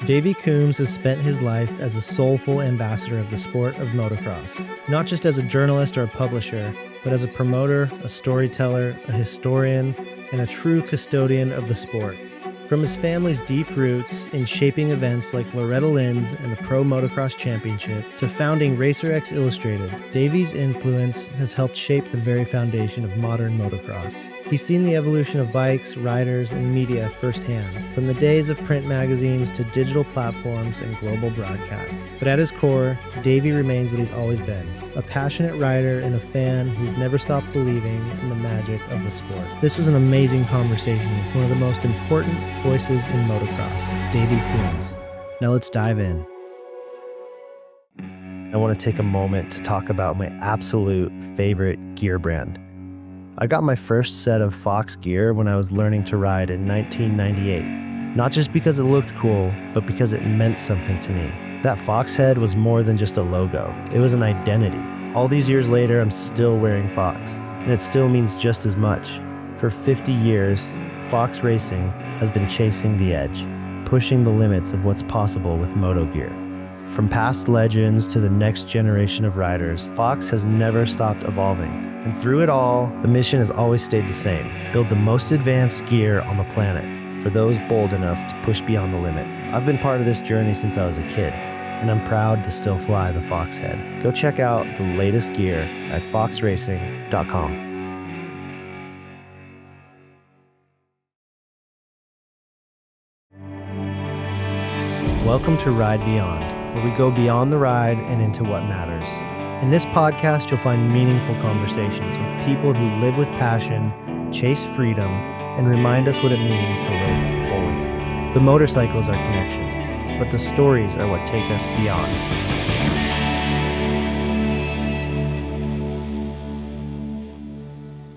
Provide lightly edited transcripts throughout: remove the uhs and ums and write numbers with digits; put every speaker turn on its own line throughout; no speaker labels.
Davey Coombs has spent his life as a soulful ambassador of the sport of motocross, not just as a journalist or a publisher, but as a promoter, a storyteller, a historian, and a true custodian of the sport. From his family's deep roots in shaping events like Loretta Lynn's and the Pro Motocross Championship to founding Racer X Illustrated, Davey's influence has helped shape the very foundation of modern motocross. He's seen the evolution of bikes, riders, and media firsthand, from the days of print magazines to digital platforms and global broadcasts. But at his core, Davey remains what he's always been, a passionate rider and a fan who's never stopped believing in the magic of the sport. This was an amazing conversation with one of the most important voices in motocross, Davey Coombs. Now let's dive in. I want to take a moment to talk about my absolute favorite gear brand. I got my first set of Fox gear when I was learning to ride in 1998. Not just because it looked cool, but because it meant something to me. That Fox head was more than just a logo. It was an identity. All these years later, I'm still wearing Fox, and it still means just as much. For 50 years, Fox Racing has been chasing the edge, pushing the limits of what's possible with moto gear. From past legends to the next generation of riders, Fox has never stopped evolving. And through it all, the mission has always stayed the same: build the most advanced gear on the planet for those bold enough to push beyond the limit. I've been part of this journey since I was a kid, and I'm proud to still fly the Fox head. Go check out the latest gear at foxracing.com. Welcome to Ride Beyond, where we go beyond the ride and into what matters. In this podcast, you'll find meaningful conversations with people who live with passion, chase freedom, and remind us what it means to live fully. The motorcycle is our connection, but the stories are what take us beyond.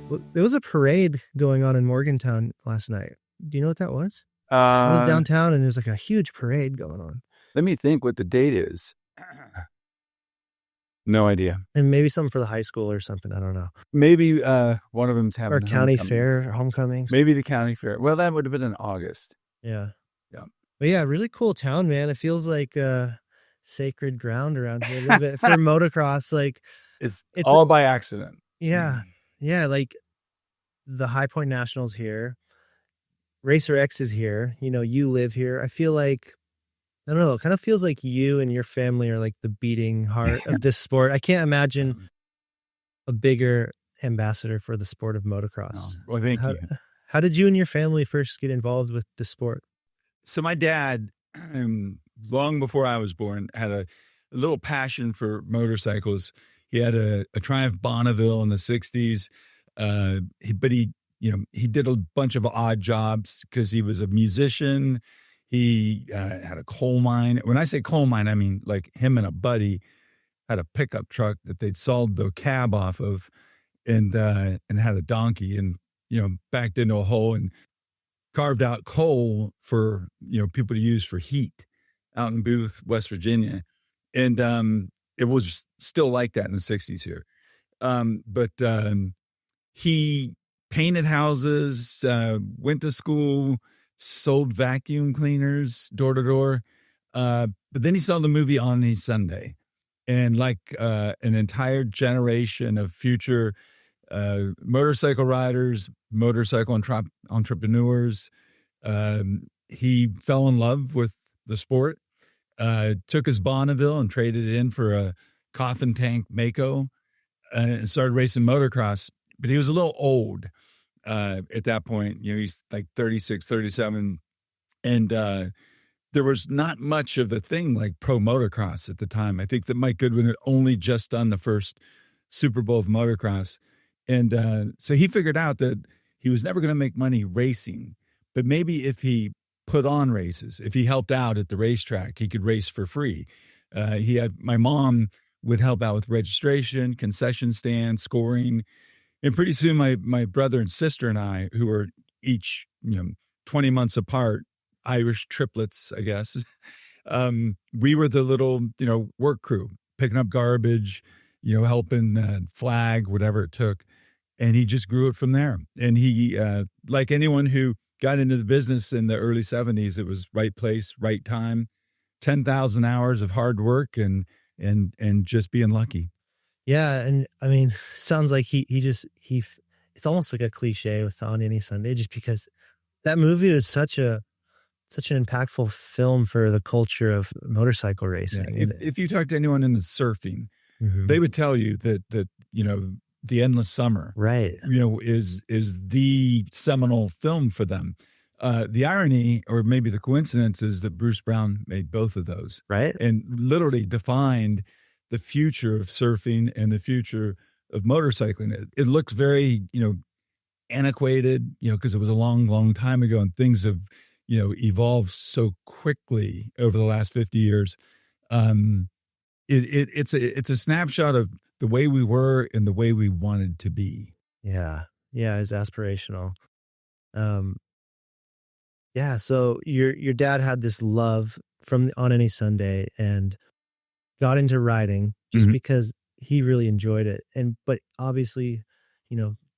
Well, there was a parade going on in Morgantown last night. Do you know what that was? I was downtown and there's like a huge parade going on.
Let me think what the date is. No idea.
And maybe something for the high school or something. I don't know.
Maybe one of them's having
or county fair or homecomings.
Maybe the county fair. Well, that would have been in August.
Yeah.
Yeah.
But yeah, really cool town, man. It feels like sacred ground around here a little bit for motocross. Like
it's all by accident.
Yeah. Yeah. Like the High Point Nationals here. Racer X is here. You know, you live here. I feel like, I don't know, it kind of feels like you and your family are like the beating heart of this sport. I can't imagine a bigger ambassador for the sport of motocross.
Oh, well, thank you.
How did you and your family first get involved with the sport?
So my dad, long before I was born, had a little passion for motorcycles. He had a Triumph Bonneville in the 60s. But he did a bunch of odd jobs because he was a musician. He had a coal mine. When I say coal mine, I mean like him and a buddy had a pickup truck that they'd sawed the cab off of and had a donkey and, backed into a hole and carved out coal for, people to use for heat out in Booth, West Virginia. And it was still like that in the 60s here. But he painted houses, went to school, sold vacuum cleaners door to door. But then he saw the movie On a Sunday. And like an entire generation of future motorcycle riders, motorcycle entrepreneurs, he fell in love with the sport, took his Bonneville and traded it in for a coffin tank Mako and started racing motocross. But he was a little old at that point. He's like 36, 37. And there was not much of the thing like pro motocross at the time. I think that Mike Goodwin had only just done the first Super Bowl of motocross. And so he figured out that he was never going to make money racing. But maybe if he put on races, if he helped out at the racetrack, he could race for free. My mom would help out with registration, concession stand, scoring. And pretty soon my brother and sister and I, who were each, 20 months apart, Irish triplets, I guess, we were the little, work crew, picking up garbage, helping flag, whatever it took. And he just grew it from there. And he, like anyone who got into the business in the early 70s. It was right place, right time, 10,000 hours of hard work and just being lucky.
Yeah, and I mean, sounds like it's almost like a cliche with On Any Sunday, just because that movie is such an impactful film for the culture of motorcycle racing.
Yeah. If you talk to anyone in the surfing, they would tell you that The Endless Summer,
right,
is the seminal film for them. The irony, or maybe the coincidence, is that Bruce Brown made both of those,
right,
and literally defined the future of surfing and the future of motorcycling. It looks very, antiquated, because it was a long, long time ago, and things have, evolved so quickly over the last 50 years. It's a snapshot of the way we were and the way we wanted to be.
Yeah, it's aspirational. Yeah, so your dad had this love from On Any Sunday and got into riding just because he really enjoyed it. But obviously,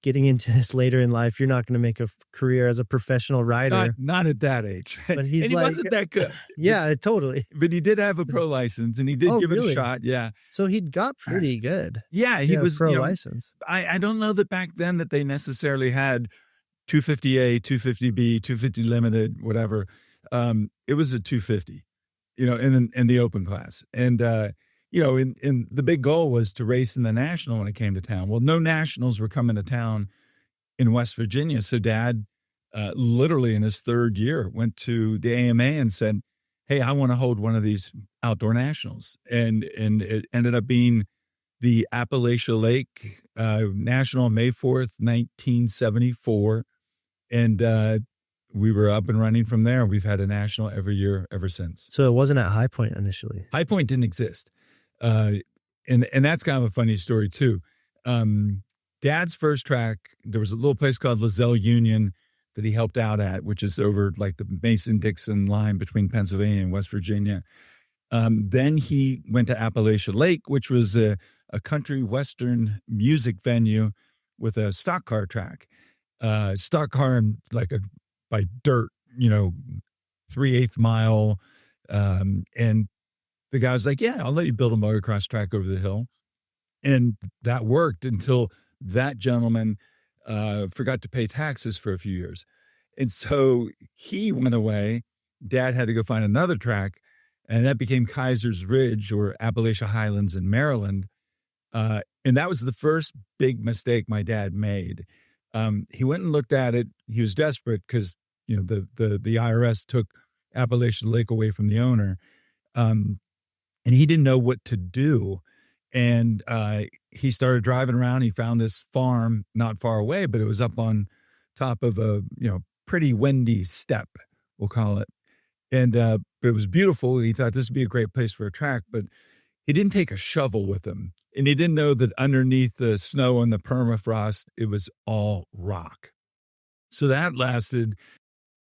getting into this later in life, you're not going to make a career as a professional rider.
Not at that age.
But he
wasn't that good.
Yeah, totally.
But he did have a pro license, and he did give it a shot. Yeah.
So he'd got pretty good.
Yeah, he was
pro license.
I don't know that back then that they necessarily had 250A, 250B, 250 limited, whatever. It was a 250, in the open class. And, in the big goal was to race in the national when it came to town. Well, no nationals were coming to town in West Virginia. So Dad, literally in his third year, went to the AMA and said, hey, I want to hold one of these outdoor nationals. And it ended up being the Appalachia Lake National on May 4th, 1974. And we were up and running from there. We've had a national every year ever since.
So it wasn't at High Point initially?
High Point didn't exist. And that's kind of a funny story too. Dad's first track, there was a little place called Lozelle Union that he helped out at, which is over like the Mason-Dixon line between Pennsylvania and West Virginia. Then he went to Appalachia Lake, which was a country western music venue with a stock car track. Stock car by dirt, 3/8 mile. And the guy's like, yeah, I'll let you build a motocross track over the hill. And that worked until that gentleman forgot to pay taxes for a few years. And so he went away. Dad had to go find another track, and that became Kaiser's Ridge or Appalachia Highlands in Maryland. And that was the first big mistake my dad made. He went and looked at it. He was desperate because, the IRS took Appalachian Lake away from the owner. And he didn't know what to do. And he started driving around. He found this farm not far away, but it was up on top of a, pretty windy step, we'll call it. And but it was beautiful. He thought this would be a great place for a track, but he didn't take a shovel with him. And he didn't know that underneath the snow and the permafrost, it was all rock. So that lasted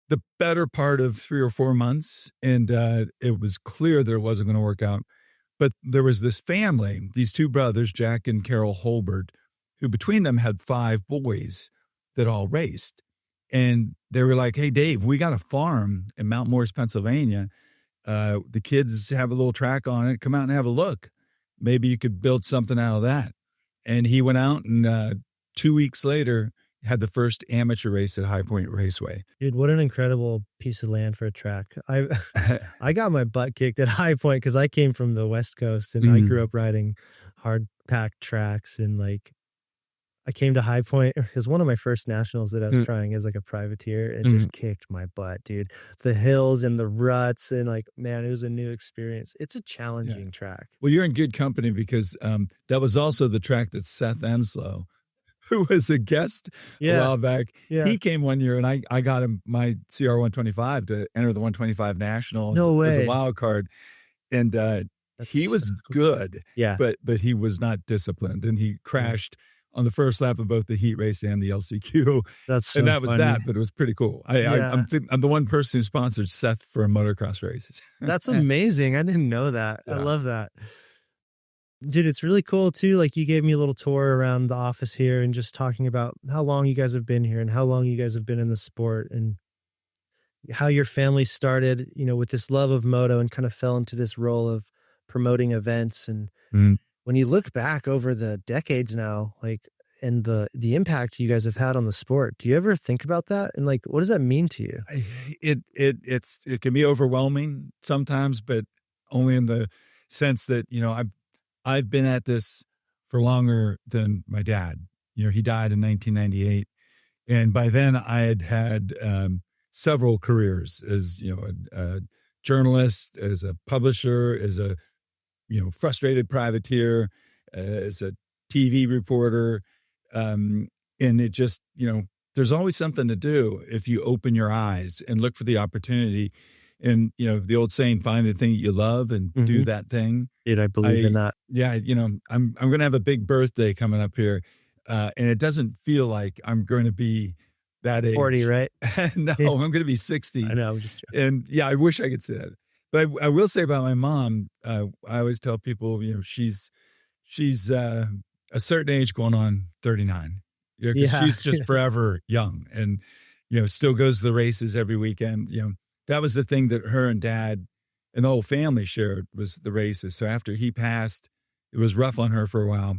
the better part of 3 or 4 months. And it was clear that it wasn't going to work out. But there was this family, these two brothers, Jack and Carol Holbert, who between them had 5 boys that all raced. And they were like, hey, Dave, we got a farm in Mount Morris, Pennsylvania. The kids have a little track on it. Come out and have a look. Maybe you could build something out of that. And he went out and 2 weeks later had the first amateur race at High Point Raceway.
Dude, what an incredible piece of land for a track. I got my butt kicked at High Point because I came from the West Coast and I grew up riding hard packed tracks. And I came to High Point. It was one of my first nationals that I was trying as a privateer. It just kicked my butt, dude. The hills and the ruts and man, it was a new experience. It's a challenging track.
Well, you're in good company because that was also the track that Seth Enslow, who was a guest a while back. Yeah. He came one year and I got him my CR 125 to enter the 125 National as a wild card. And he was good, but he was not disciplined and he crashed on the first lap of both the heat race and the LCQ.
That's so
and that was
funny.
that, but it was pretty cool. I'm the one person who sponsored Seth for motocross races.
That's amazing. I didn't know that. Yeah. I love that. Dude, it's really cool too. You gave me a little tour around the office here and just talking about how long you guys have been here and how long you guys have been in the sport. And how your family started, with this love of moto and kind of fell into this role of promoting events. And
Mm.
when you look back over the decades now, like, and the impact you guys have had on the sport, do you ever think about that? And like, what does that mean to you?
It can be overwhelming sometimes, but only in the sense that, I've been at this for longer than my dad. He died in 1998. And by then I had several careers as, a journalist, as a publisher, as a, frustrated privateer, as a TV reporter. And it just, there's always something to do if you open your eyes and look for the opportunity. And, the old saying, find the thing that you love and do that thing.
Dude, I believe in that.
Yeah. I'm going to have a big birthday coming up here. And it doesn't feel like I'm going to be that age.
40, right?
No, I'm going to be 60.
I know. I'm just joking.
And yeah, I wish I could say that. But I will say about my mom, I always tell people, she's a certain age going on 39. She's just forever young and, still goes to the races every weekend. That was the thing that her and dad and the whole family shared was the races. So after he passed, it was rough on her for a while.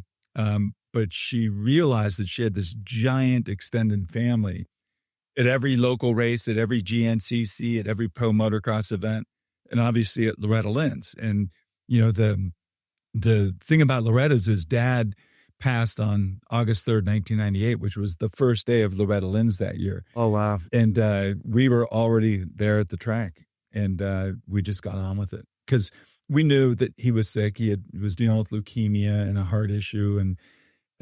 But she realized that she had this giant extended family at every local race, at every GNCC, at every pro motocross event, and obviously at Loretta Lynn's. And, the thing about Loretta's is dad passed on August 3rd, 1998, which was the first day of Loretta Lynn's that year.
Oh, wow.
And we were already there at the track, and we just got on with it because we knew that he was sick. He was dealing with leukemia and a heart issue and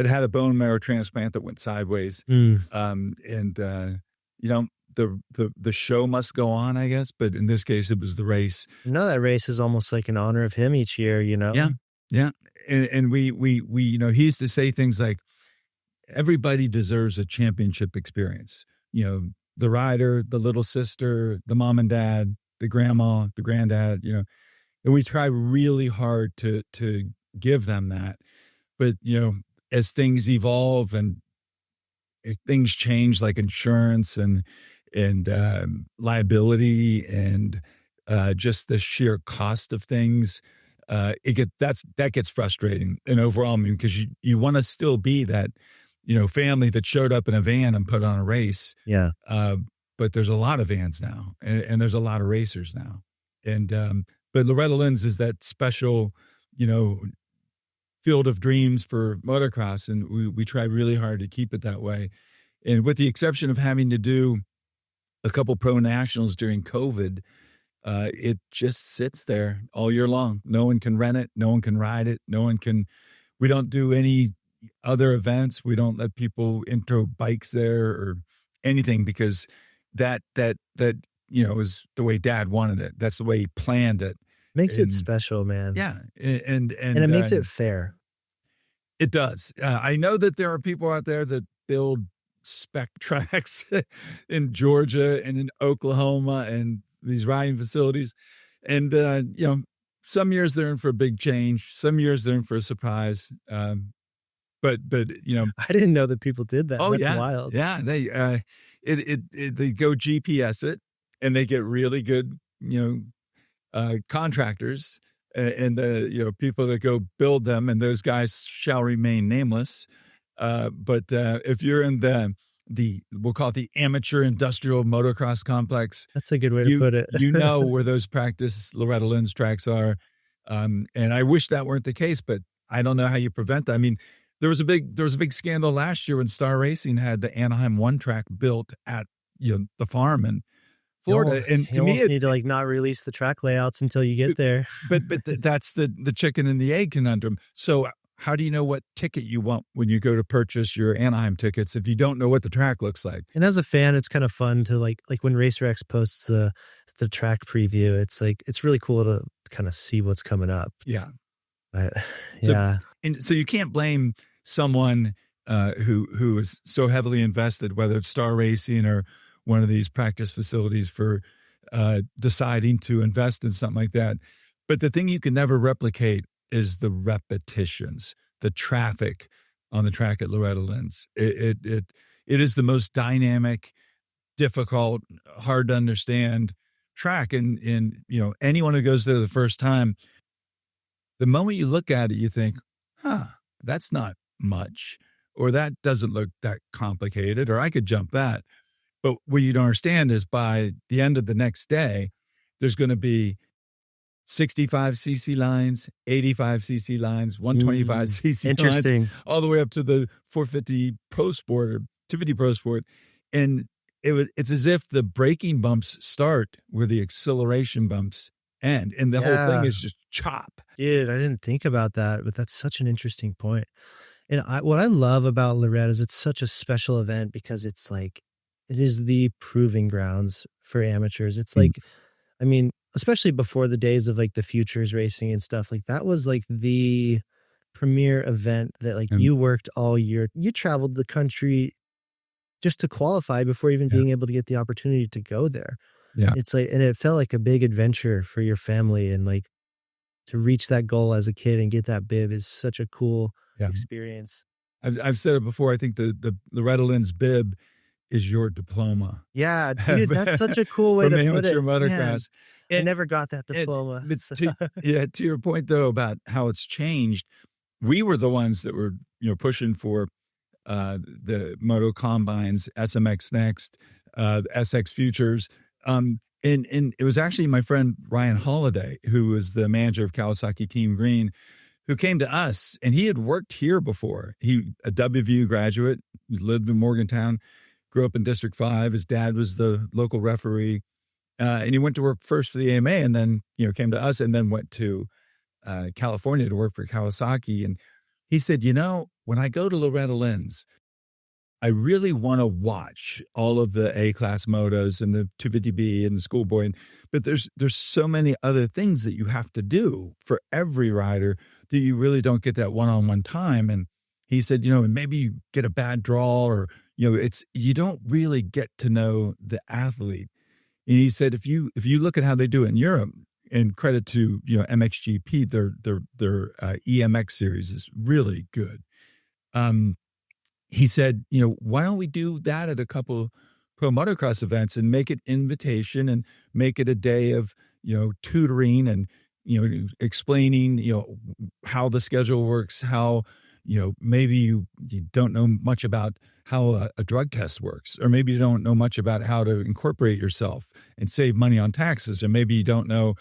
had a bone marrow transplant that went sideways. The show must go on, I guess. But in this case, it was the race.
That race is almost like in honor of him each year,
Yeah. Yeah. And we he used to say things like, everybody deserves a championship experience. The rider, the little sister, the mom and dad, the grandma, the granddad, and we try really hard to give them that. But, as things evolve and things change, like insurance and liability and just the sheer cost of things, that gets frustrating and overwhelming because you want to still be that, family that showed up in a van and put on a race.
Yeah.
But there's a lot of vans now and there's a lot of racers now. And, but Loretta Lynn's is that special, field of dreams for motocross. And we try really hard to keep it that way. And with the exception of having to do a couple pro nationals during COVID, it just sits there all year long. No one can rent it. No one can ride it. We don't do any other events. We don't let people intro bikes there or anything because that is the way dad wanted it. That's the way he planned it.
Makes it special, man.
Yeah. And
it makes it fair.
It does. I know that there are people out there that build spec tracks in Georgia and in Oklahoma and these riding facilities. And, some years they're in for a big change. Some years they're in for a surprise. But
I didn't know that people did that.
Oh,
That's
yeah.
wild.
Yeah. They go GPS it and they get really good, contractors and the, people that go build them, and those guys shall remain nameless. But if you're in we'll call it the amateur industrial motocross complex.
That's a good way to put it.
Where those practice Loretta Lynn's tracks are. And I wish that weren't the case, but I don't know how you prevent that. I mean, there was a big scandal last year when Star Racing had the Anaheim 1 track built at, the farm in Florida. And to me,
need to not release the track layouts until you get there.
But that's the chicken and the egg conundrum. So how do you know what ticket you want when you go to purchase your Anaheim tickets if you don't know what the track looks like?
And as a fan, it's kind of fun to like when RacerX posts the track preview. It's it's really cool to kind of see what's coming up.
Yeah.
Yeah.
So you can't blame someone who is so heavily invested, whether it's Star Racing or one of these practice facilities, for deciding to invest in something like that. But the thing you can never replicate is the repetitions, the traffic on the track at Loretta Lynn's. It is the most dynamic, difficult, hard to understand track. And anyone who goes there the first time, the moment you look at it, you think, that's not much, or that doesn't look that complicated, or I could jump that. But what you don't understand is by the end of the next day, there's going to be 65cc lines, 85cc lines, 125cc lines, all the way up to the 450 Pro Sport or 250 Pro Sport. And it's as if the braking bumps start where the acceleration bumps end. And the whole thing is just chop.
Dude, I didn't think about that, but that's such an interesting point. And what I love about Loretta is it's such a special event because it's like, it is the proving grounds for amateurs. It's like, I mean, especially before the days of like the futures racing and stuff, like that was like the premier event that like you worked all year. You traveled the country just to qualify before even being able to get the opportunity to go there.
Yeah.
It's like, and it felt like a big adventure for your family, and like to reach that goal as a kid and get that bib is such a cool experience.
I've said it before. I think the Loretta Lynn's bib is your diploma.
Yeah, dude, that's such a cool way to put it.
Amateur motocross.
I never got that diploma.
To your point though about how it's changed, we were the ones that were pushing for the Moto Combines, SMX Next, SX Futures, and it was actually my friend Ryan Holiday, who was the manager of Kawasaki Team Green, who came to us, and he had worked here before. He a WVU graduate, lived in Morgantown, grew up in District 5. His dad was the local referee. And he went to work first for the AMA, and then, came to us, and then went to California to work for Kawasaki. And he said, when I go to Loretta Lynn's, I really want to watch all of the A-class motos and the 250B and the schoolboy. But there's so many other things that you have to do for every rider that you really don't get that one-on-one time. And he said, maybe you get a bad draw, or, you don't really get to know the athlete. And he said, if you look at how they do it in Europe, and credit to MXGP, their EMX series is really good. He said, why don't we do that at a couple pro motocross events and make it invitation and make it a day of tutoring and explaining how the schedule works, how maybe you don't know much about how a drug test works, or maybe you don't know much about how to incorporate yourself and save money on taxes, or maybe you don't know,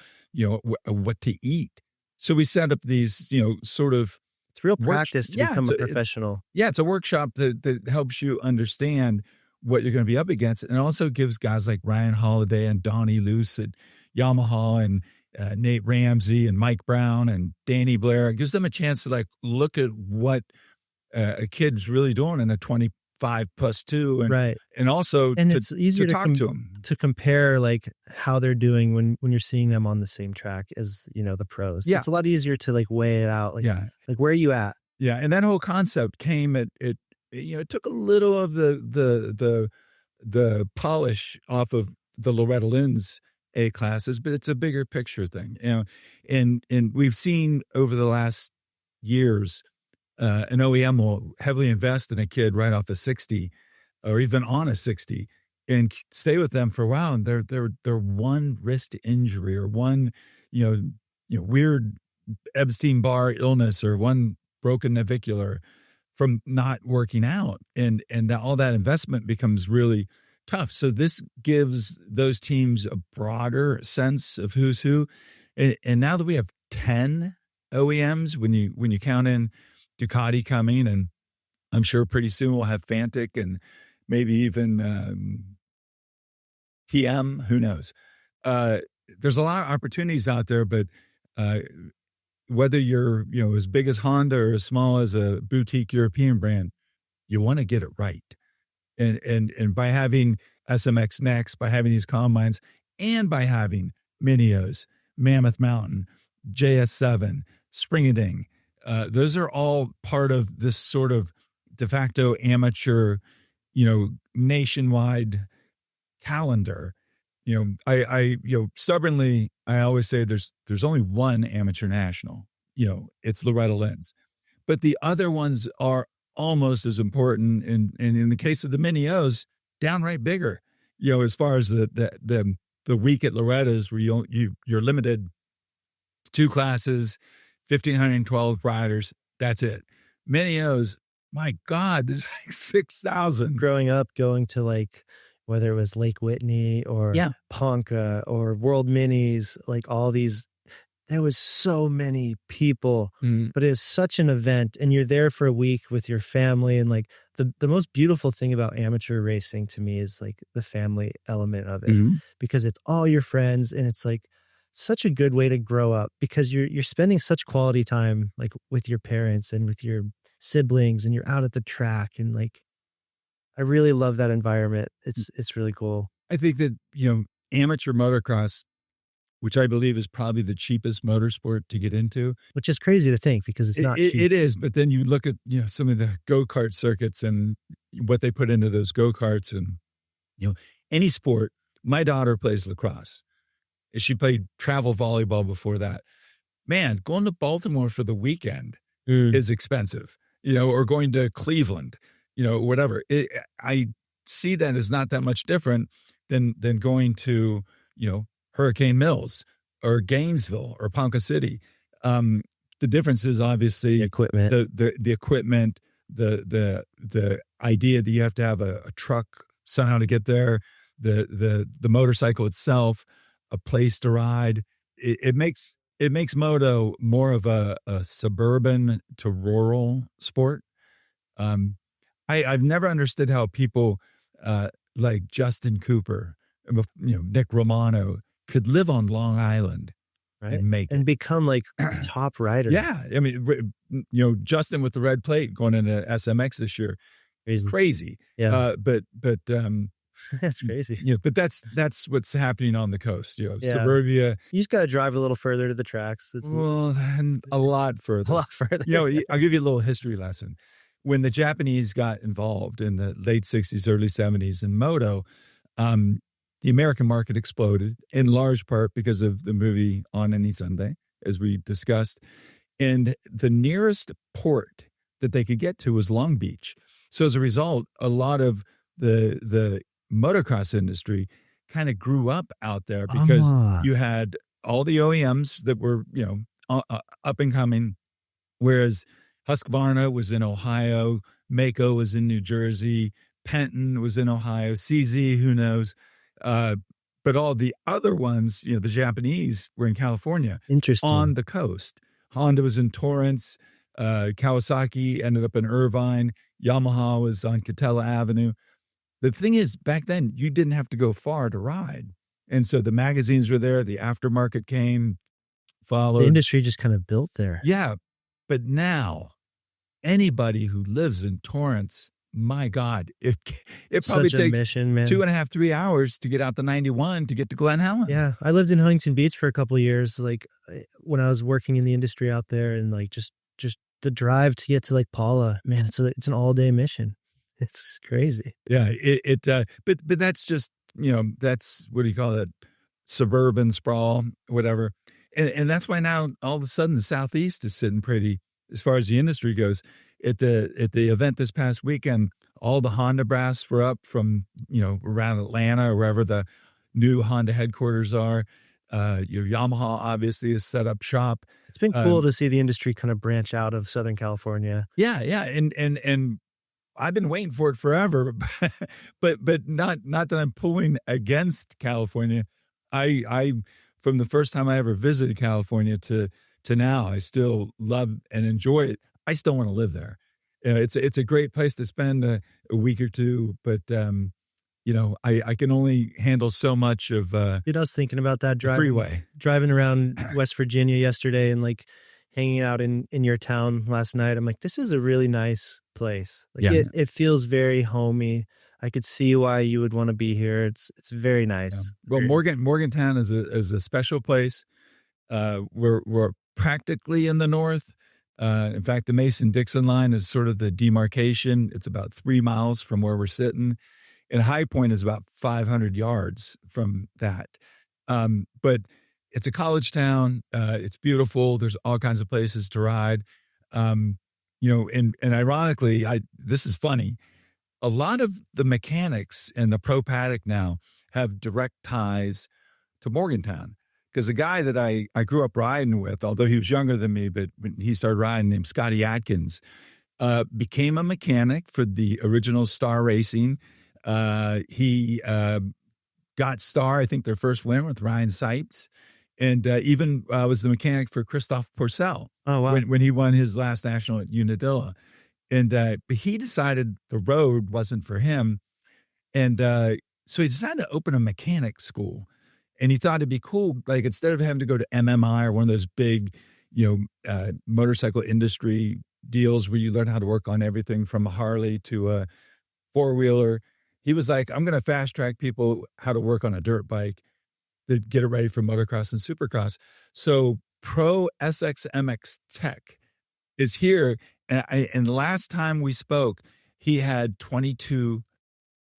what to eat. So we set up these, sort of,
it's real practice to become a professional.
It's a workshop that helps you understand what you're going to be up against, and also gives guys like Ryan Holiday and Donnie Luce at Yamaha and Nate Ramsey and Mike Brown and Danny Blair. It gives them a chance to like look at what a kid's really doing in a 25+2, and and also
it's easier
to talk to them,
to compare like how they're doing when you're seeing them on the same track as the pros. It's a lot easier to like weigh it out. Like where are you at?
Yeah, and that whole concept came at it. It took a little of the polish off of the Loretta Lynn's A classes, but it's a bigger picture thing. And we've seen over the last years, an OEM will heavily invest in a kid right off a 60 or even on a 60 and stay with them for a while. And they're one wrist injury or one, weird Epstein-Barr illness or one broken navicular from not working out. And all that investment becomes really tough. So this gives those teams a broader sense of who's who. And now that we have 10 OEMs, when you count in Ducati coming, and I'm sure pretty soon we'll have Fantic and maybe even PM, who knows? There's a lot of opportunities out there, but whether you're as big as Honda or as small as a boutique European brand, you want to get it right. And by having SMX Next, by having these combines, and by having Minios, Mammoth Mountain, JS7, Spring-A-Ding, those are all part of this sort of de facto amateur, nationwide calendar. I stubbornly, I always say there's only one amateur national. It's Loretta Lynn's, but the other ones are almost as important. And in the case of the Mini O's, downright bigger. as far as the week at Loretta's, where you're limited to 2 classes, 1,512 riders. That's it. Many of those, my God, there's like 6,000.
Growing up, going to like, whether it was Lake Whitney or Ponca or World Minis, like all these, there was so many people, but it was such an event, and you're there for a week with your family. And like the most beautiful thing about amateur racing to me is like the family element of it, because it's all your friends, and it's like such a good way to grow up, because you're spending such quality time like with your parents and with your siblings, and you're out at the track, and like I really love that environment. It's really cool.
I think that, amateur motocross, which I believe is probably the cheapest motorsport to get into.
Which is crazy to think, because it's not cheap.
It is, but then you look at, some of the go-kart circuits and what they put into those go-karts, and, any sport. My daughter plays lacrosse. She played travel volleyball before that. Man, going to Baltimore for the weekend is expensive, or going to Cleveland, whatever. I see that as not that much different than going to, Hurricane Mills or Gainesville or Ponca City. The difference is obviously
the equipment,
the equipment, the idea that you have to have a truck somehow to get there, the motorcycle itself, a place to ride. It makes moto more of a suburban to rural sport. I've never understood how people like Justin Cooper, Nick Romano, could live on Long Island,
right,
and make
and become like top rider.
Yeah, I mean, Justin with the red plate going into SMX this year, crazy.
Yeah,
but
that's crazy.
But that's what's happening on the coast. Suburbia.
You just got to drive a little further to the tracks.
And a lot further.
A lot further.
I'll give you a little history lesson. When the Japanese got involved in the late 60s, early 70s in moto, the American market exploded, in large part because of the movie On Any Sunday, as we discussed. And the nearest port that they could get to was Long Beach. So as a result, a lot of the motocross industry kind of grew up out there, because you had all the OEMs that were, up and coming, whereas Husqvarna was in Ohio, Mako was in New Jersey, Penton was in Ohio, CZ, who knows? But all the other ones, the Japanese, were in California.
Interesting.
On the coast. Honda was in Torrance. Kawasaki ended up in Irvine. Yamaha was on Catella Avenue. The thing is, back then, you didn't have to go far to ride. And so the magazines were there. The aftermarket came, followed.
The industry just kind of built there.
Yeah. But now, anybody who lives in Torrance, my God, it probably takes
mission, man.
2.5, 3 hours to get out the 91 to get to Glen Helen.
Yeah. I lived in Huntington Beach for a couple of years, like when I was working in the industry out there, and like just the drive to get to Lake Paula, man, it's an all day mission. It's crazy.
Yeah. But that's just, that's, what do you call that? Suburban sprawl, whatever. And that's why now all of a sudden the Southeast is sitting pretty, as far as the industry goes. At the event this past weekend, all the Honda brass were up from, around Atlanta or wherever the new Honda headquarters are. Yamaha obviously has set up shop.
It's been cool to see the industry kind of branch out of Southern California.
Yeah. And I've been waiting for it forever, but not that I'm pulling against California. I from the first time I ever visited California to now, I still love and enjoy it. I still want to live there. It's a great place to spend a week or two, but I can only handle so much of
I was thinking about that
driving
around West Virginia yesterday, and like hanging out in your town last night. I'm like, this is a really nice place. Like it feels very homey. I could see why you would want to be here. It's very nice.
Yeah. Well, Morgantown is a special place. We're practically in the north. In fact, the Mason-Dixon line is sort of the demarcation. It's about 3 miles from where we're sitting. And High Point is about 500 yards from that. But it's a college town. It's beautiful. There's all kinds of places to ride. And ironically, this is funny. a lot of the mechanics in the pro paddock now have direct ties to Morgantown. Because the guy that I grew up riding with, although he was younger than me, but when he started riding, named Scotty Atkins, became a mechanic for the original Star Racing. He got Star, I think their first win with Ryan Seitz, and even was the mechanic for Christophe Pourcel.
Oh, wow.
When he won his last national at Unadilla. And but he decided the road wasn't for him. And so he decided to open a mechanic school. And he thought it'd be cool, like instead of having to go to MMI or one of those big, motorcycle industry deals where you learn how to work on everything from a Harley to a four-wheeler, he was like, I'm going to fast track people how to work on a dirt bike to get it ready for motocross and supercross. So Pro SXMX Tech is here. And the last time we spoke, he had 22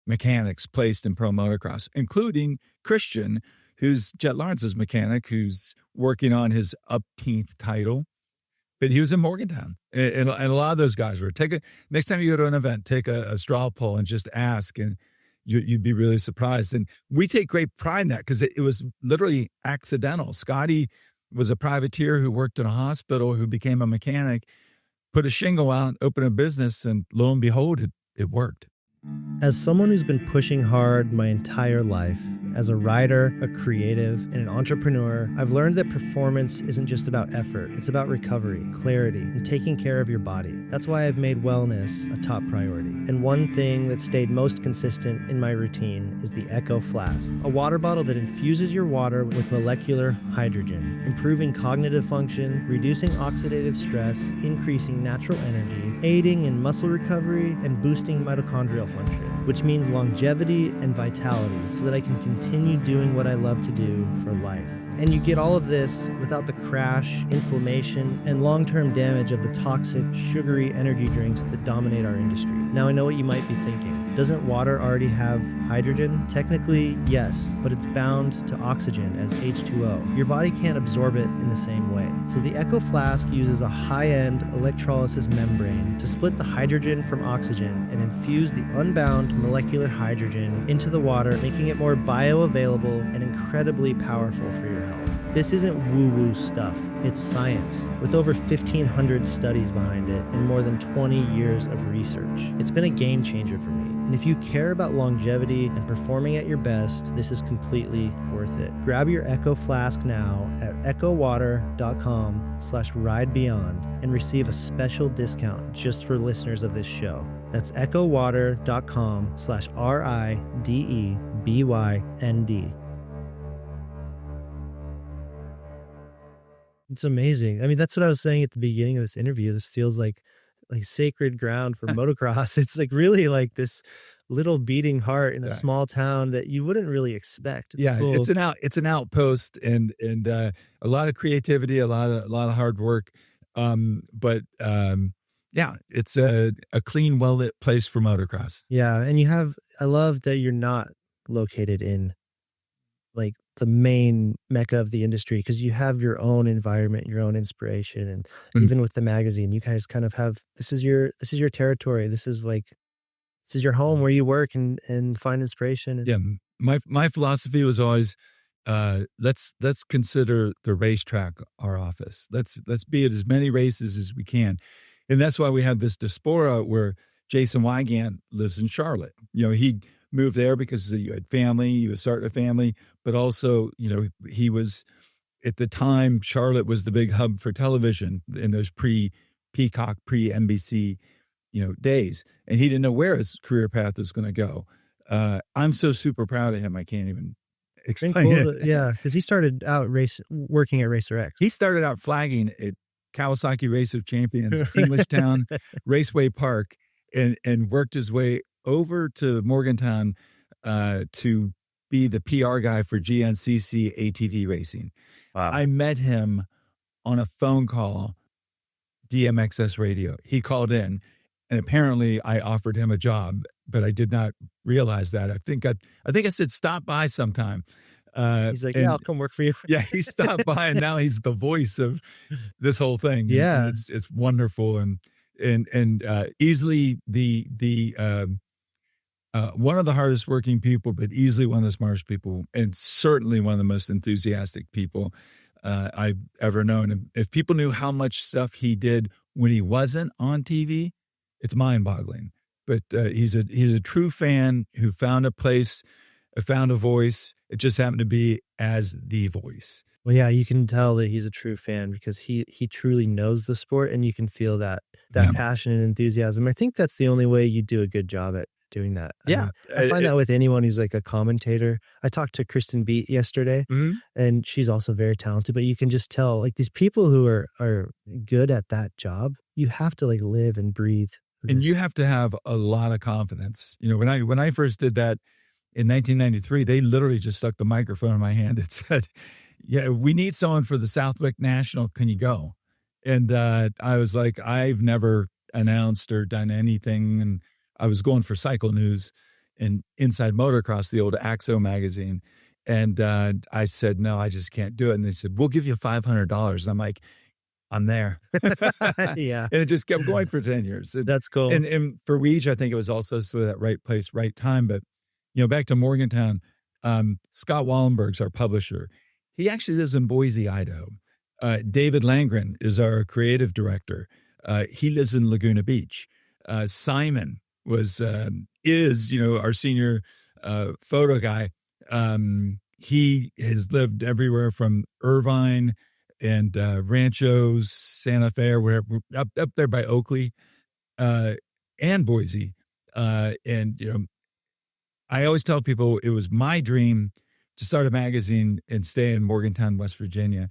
mechanics placed in pro motocross, including Christian, who's Jet Lawrence's mechanic, who's working on his upteenth title. But he was in Morgantown. And a lot of those guys were. Next time you go to an event, take a straw poll and just ask, and you'd be really surprised. And we take great pride in that because it was literally accidental. Scotty was a privateer who worked in a hospital, who became a mechanic, put a shingle out, opened a business, and lo and behold, it worked.
As someone who's been pushing hard my entire life, as a rider, a creative, and an entrepreneur, I've learned that performance isn't just about effort. It's about recovery, clarity, and taking care of your body. That's why I've made wellness a top priority. And one thing that stayed most consistent in my routine is the Echo Flask, a water bottle that infuses your water with molecular hydrogen, improving cognitive function, reducing oxidative stress, increasing natural energy, aiding in muscle recovery, and boosting mitochondrial function, which means longevity and vitality so that I can continue doing what I love to do for life. And you get all of this without the crash, inflammation, and long-term damage of the toxic, sugary energy drinks that dominate our industry. Now I know what you might be thinking. Doesn't water already have hydrogen? Technically, yes, but it's bound to oxygen as H2O. Your body can't absorb it in the same way. So the Echo Flask uses a high-end electrolysis membrane to split the hydrogen from oxygen and infuse the unbound molecular hydrogen into the water, making it more bioavailable and incredibly powerful for your health. This isn't woo-woo stuff. It's science, with over 1,500 studies behind it and more than 20 years of research. It's been a game changer for me. And if you care about longevity and performing at your best, this is completely worth it. Grab your Echo Flask now at echowater.com/ridebeyond and receive a special discount just for listeners of this show. That's echowater.com/RIDEBYND. It's amazing. I mean, that's what I was saying at the beginning of this interview. This feels like sacred ground for motocross. It's like really like this little beating heart in a small town that you wouldn't really expect. It's cool.
It's an outpost and a lot of creativity, a lot of hard work. But it's a clean, well-lit place for motocross.
Yeah. And I love that you're not located in like the main mecca of the industry, because you have your own environment, your own inspiration. And even with the magazine, you guys kind of have, this is your territory. This is your home where you work and find inspiration.
Yeah. My philosophy was always, let's consider the racetrack our office. Let's be at as many races as we can. And that's why we have this diaspora where Jason Wygant lives in Charlotte. He moved there because you had family, he was starting a family, but also, he was, at the time, Charlotte was the big hub for television in those pre-Peacock, pre-NBC, days. And he didn't know where his career path was going to go. I'm so super proud of him. I can't even explain it.
Yeah. Cause he started out working at Racer X.
He started out flagging at Kawasaki Race of Champions, Englishtown, Raceway Park, and worked his way over to Morgantown to be the PR guy for GNCC ATV racing.
Wow.
I met him on a phone call, DMXS radio. He called in, and apparently I offered him a job, but I did not realize that. I think I said, stop by sometime.
He's like, yeah, I'll come work for you.
Yeah, he stopped by, and now he's the voice of this whole thing.
Yeah,
and it's wonderful and easily the one of the hardest working people, but easily one of the smartest people, and certainly one of the most enthusiastic people I've ever known. And if people knew how much stuff he did when he wasn't on TV, it's mind-boggling. But he's a true fan who found a place, found a voice. It just happened to be as the voice.
Well, yeah, you can tell that he's a true fan because he truly knows the sport, and you can feel that passion and enthusiasm. I think that's the only way you do a good job at doing that.
Yeah.
I find that with anyone who's like a commentator. I talked to Kristen Beat yesterday, and she's also very talented, but you can just tell, like, these people who are good at that job, you have to like live and breathe.
And you have to have a lot of confidence. You know, when I first did that in 1993, they literally just stuck the microphone in my hand. It said, "Yeah, we need someone for the Southwick National. Can you go?" And I was like, I've never announced or done anything. And I was going for Cycle News and Inside Motocross, the old Axo magazine. And I said, no, I just can't do it. And they said, we'll give you $500. And I'm like, I'm there.
Yeah.
And it just kept going for 10 years.
That's cool.
And for Weege, I think it was also sort of that right place, right time. But, you know, back to Morgantown, Scott Wallenberg's our publisher. He actually lives in Boise, Idaho. David Langren is our creative director. He lives in Laguna Beach. Simon is, you know, our senior photo guy. He has lived everywhere from Irvine and Ranchos, Santa Fe, or wherever, up there by Oakley, and Boise. And, you know, I always tell people it was my dream to start a magazine and stay in Morgantown, West Virginia,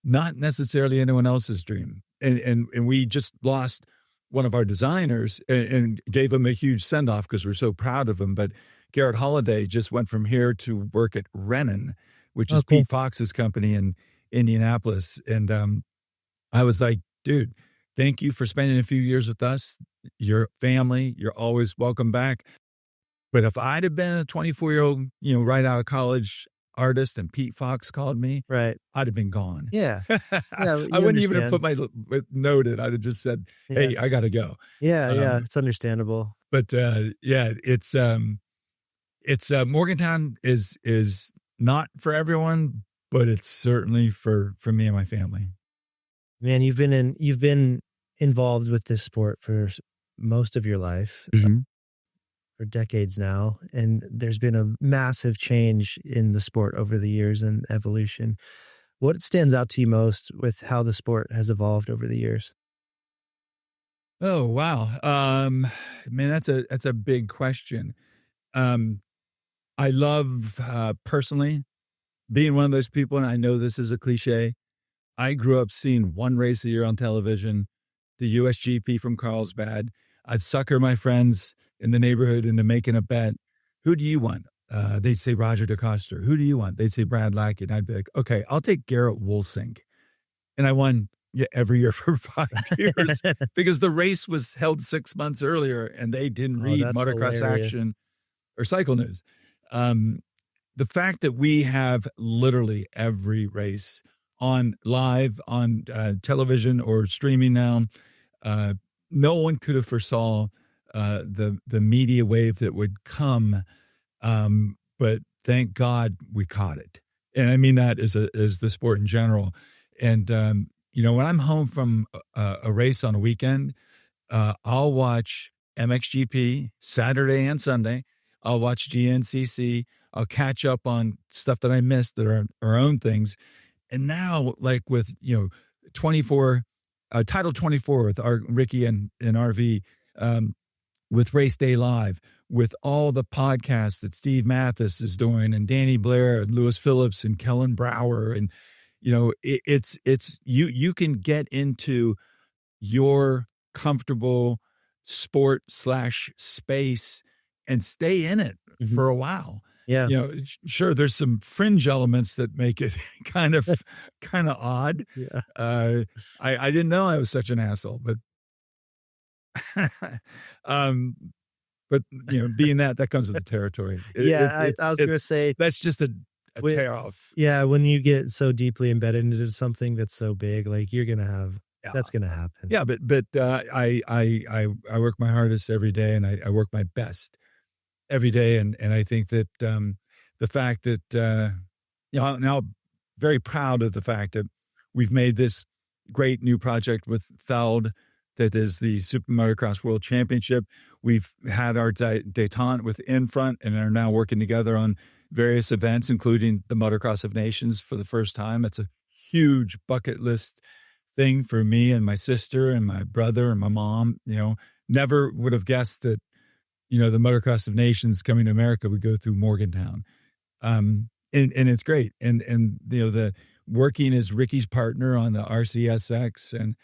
not necessarily anyone else's dream. And we just lost one of our designers and gave him a huge send-off because we're so proud of him. But Garrett Holliday just went from here to work at Renan, which is Pete Fox's company in Indianapolis. And I was like, dude, thank you for spending a few years with us. Your family, you're always welcome back. But if I'd have been a 24-year-old, you know, right out of college artist and Pete Fox called me, right, I'd have been gone.
Yeah.
I wouldn't even have put my noted. I'd have just said, hey, I got to go.
Yeah. It's understandable.
But it's Morgantown is not for everyone, but it's certainly for me and my family.
Man, you've been involved with this sport for most of your life. For decades now, and there's been a massive change in the sport over the years and evolution. What stands out to you most with how the sport has evolved over the years?
Oh, wow. Man, that's a big question. I love personally being one of those people, and I know this is a cliche. I grew up seeing one race a year on television, the USGP from Carlsbad. I'd sucker my friends in the neighborhood into making a bet. Who do you want? They'd say Roger DeCoster. Who do you want? They'd say Brad Lackey. And I'd be like, okay, I'll take Garrett Woolsink. And I won every year for 5 years because the race was held 6 months earlier and they didn't read Motocross Action or Cycle News. The fact that we have literally every race on live on television or streaming now, no one could have foresaw the media wave that would come, but thank God we caught it. And I mean that as the sport in general. And you know, when I'm home from a race on a weekend, I'll watch MXGP Saturday and Sunday. I'll watch GNCC. I'll catch up on stuff that I missed that are our own things. And now, like with 24. Title 24 with Ricky and RV, with Race Day Live, with all the podcasts that Steve Mathis is doing, and Danny Blair, and Lewis Phillips, and Kellen Brower, and it's you can get into your comfortable sport / space and stay in it for a while. Yeah. Sure, there's some fringe elements that make it kind of odd. Yeah. I didn't know I was such an asshole, but being that comes with the territory.
I was going to say
that's just a tear off.
Yeah, when you get so deeply embedded into something that's so big, like you're going to have that's going to happen.
Yeah, but I work my hardest every day and I work my best every day. And I think that the fact that, now very proud of the fact that we've made this great new project with Feld that is the Super Motocross World Championship. We've had our detente with Infront and are now working together on various events, including the Motocross of Nations for the first time. It's a huge bucket list thing for me and my sister and my brother and my mom. Never would have guessed that, the Motocross of Nations coming to America would go through Morgantown. And it's great. And the working as Ricky's partner on the RCSX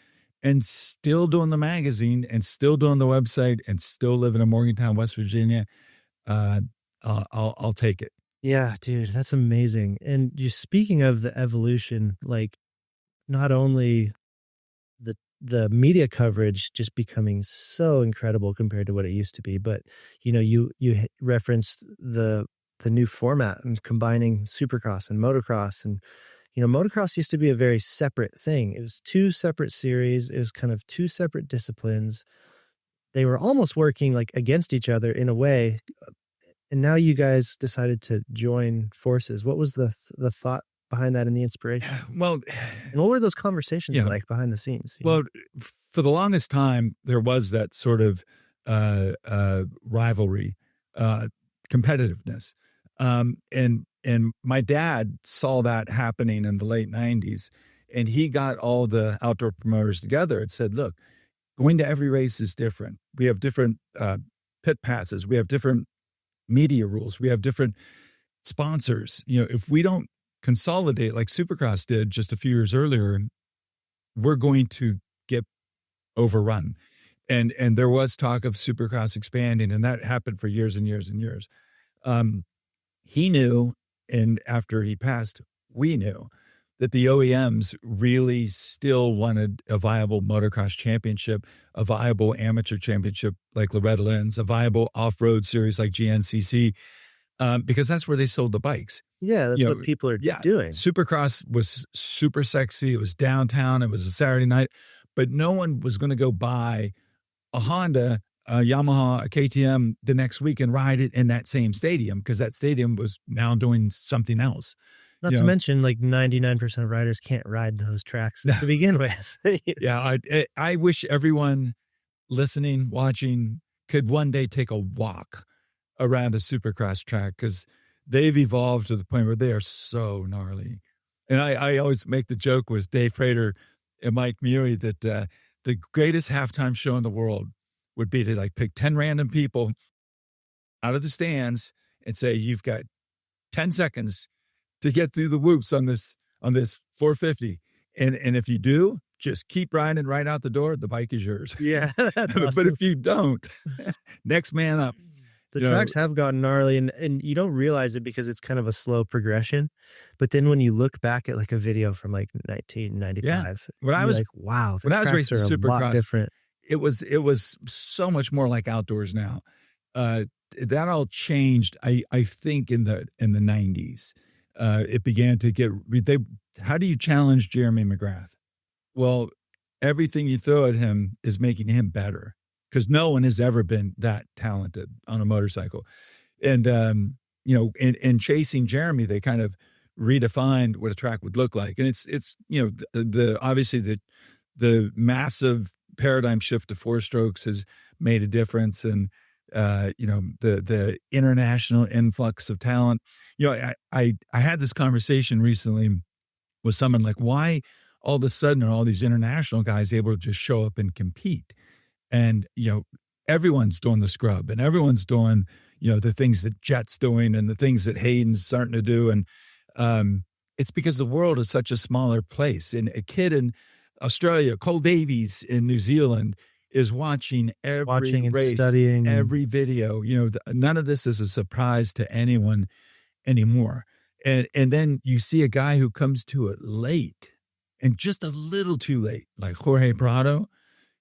and still doing the magazine and still doing the website and still living in Morgantown, West Virginia. I'll take it.
Yeah, dude, that's amazing. And speaking of the evolution, like not only the media coverage just becoming so incredible compared to what it used to be, but you referenced the new format and combining Supercross and motocross. And motocross used to be a very separate thing. It was two separate series. It was kind of two separate disciplines. They were almost working like against each other in a way. And now you guys decided to join forces. What was the thought behind that and the inspiration?
Well,
and what were those conversations like behind the scenes?
Well, for the longest time, there was that sort of rivalry, competitiveness. And my dad saw that happening in the late 90s, and he got all the outdoor promoters together and said, look, going to every race is different. We have different pit passes. We have different media rules. We have different sponsors. If we don't consolidate like Supercross did just a few years earlier, we're going to get overrun. And there was talk of Supercross expanding, and that happened for years and years and years. He knew, and after he passed, we knew that the OEMs really still wanted a viable motocross championship, a viable amateur championship like Loretta Lynn's, a viable off-road series like GNCC, because that's where they sold the bikes.
Yeah, that's what people are doing.
Supercross was super sexy. It was downtown. It was a Saturday night, but no one was going to go buy a Honda, a Yamaha, a KTM the next week and ride it in that same stadium, because that stadium was now doing something else.
Not to mention, like 99% of riders can't ride those tracks to begin with.
Yeah, I wish everyone listening, watching, could one day take a walk around a Supercross track, because they've evolved to the point where they are so gnarly. And I always make the joke with Dave Prater and Mike Muir that the greatest halftime show in the world would be to like pick 10 random people out of the stands and say, you've got 10 seconds to get through the whoops on this 450. And if you do, just keep riding right out the door. The bike is yours.
Yeah. That's awesome.
But if you don't, next man up.
The tracks have gotten gnarly, and you don't realize it because it's kind of a slow progression. But then when you look back at like a video from like 1995,
when I was
like, wow,
when I was racing Supercross,
different.
It was so much more like outdoors now. That all changed, I think, in the 90s. It began to get how do you challenge Jeremy McGrath? Well, everything you throw at him is making him better, because no one has ever been that talented on a motorcycle. And in chasing Jeremy, they kind of redefined what a track would look like. And it's obviously the massive paradigm shift to four strokes has made a difference. And the international influx of talent. I had this conversation recently with someone like, why all of a sudden are all these international guys able to just show up and compete? And, everyone's doing the scrub, and everyone's doing, the things that Jet's doing and the things that Hayden's starting to do. And it's because the world is such a smaller place. And a kid in Australia, Cole Davies in New Zealand, is watching every race,
studying
every video. None of this is a surprise to anyone anymore. And then you see a guy who comes to it late, and just a little too late, like Jorge Prado,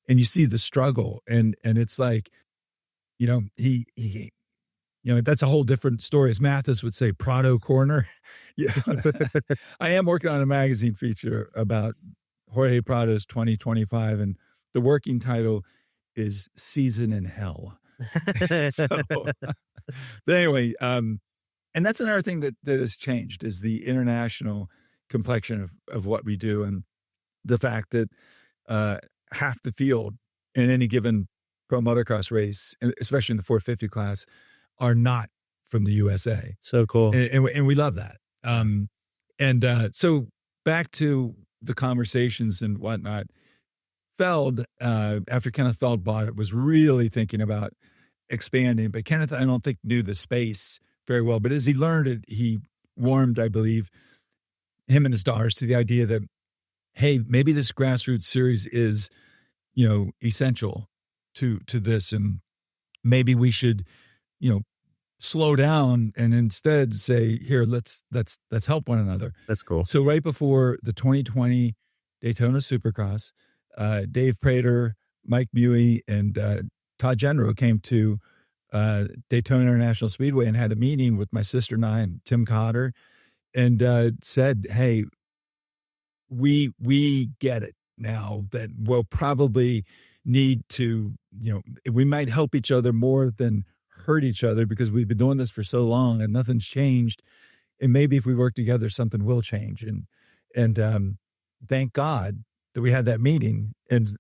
and you see the struggle, and it's like, he that's a whole different story. As Mathis would say, Prado Corner. Yeah, I am working on a magazine feature about Jorge Prado's 2025, and the working title is Season in Hell. But anyway, and that's another thing that has changed is the international complexion of what we do, and the fact that half the field in any given pro motocross race, especially in the 450 class, are not from the USA.
So cool.
And we love that. So back to the conversations and whatnot, Feld, after Kenneth Feld bought it, was really thinking about expanding, but Kenneth, I don't think, knew the space very well. But as he learned it, he warmed, I believe, him and his daughters to the idea that, hey, maybe this grassroots series is, essential to this, and maybe we should, slow down and instead say, here, let's help one another.
That's cool.
So right before the 2020 Daytona Supercross, Dave Prater, Mike Mewey, and Todd Genro came to Daytona International Speedway and had a meeting with my sister and I and Tim Cotter, and said, hey, we get it now that we'll probably need to, we might help each other more than hurt each other because we've been doing this for so long and nothing's changed. And maybe if we work together, something will change. And thank God that we had that meeting and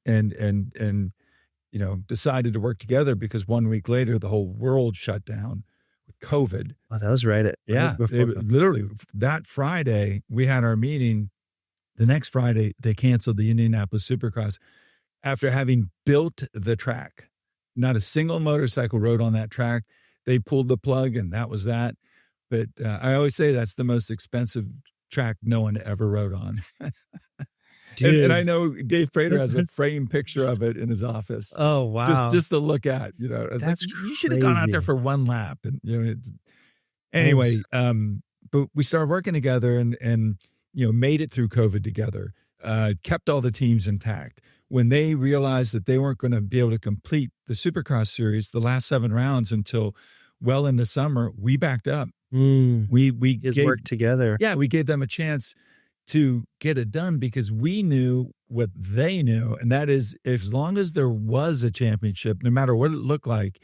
decided to work together, because 1 week later, the whole world shut down with COVID.
Oh, that was right.
Literally that Friday we had our meeting. The next Friday, they canceled the Indianapolis Supercross after having built the track. Not a single motorcycle rode on that track. They pulled the plug, and that was that. But I always say that's the most expensive track no one ever rode on. and I know Dave Prater has a framed picture of it in his office.
Oh, wow.
Just to look at,
That's
you should have gone out there for one lap. And, anyway, but we started working together and made it through COVID together, kept all the teams intact. When they realized that they weren't going to be able to complete the Supercross series, the last 7 rounds until well into summer, we backed up. We
worked together.
Yeah, we gave them a chance to get it done because we knew what they knew, and that is, as long as there was a championship, no matter what it looked like,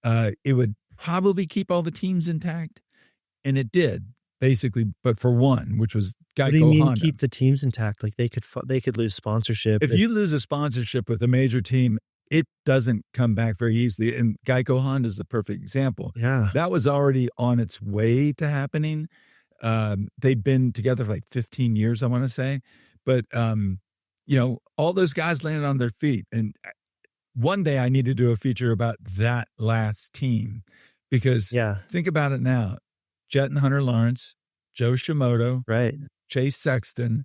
it would probably keep all the teams intact, and it did. Basically, but for one, which was Geico.
What do you mean
Honda.
Keep the teams intact? Like they could lose sponsorship.
If you lose a sponsorship with a major team, it doesn't come back very easily. And Geico Honda is the perfect example.
Yeah.
That was already on its way to happening. They'd been together for like 15 years, I want to say. But, all those guys landed on their feet. And one day I need to do a feature about that last team because think about it now. Jet and Hunter Lawrence, Joe Shimoda,
right,
Chase Sexton,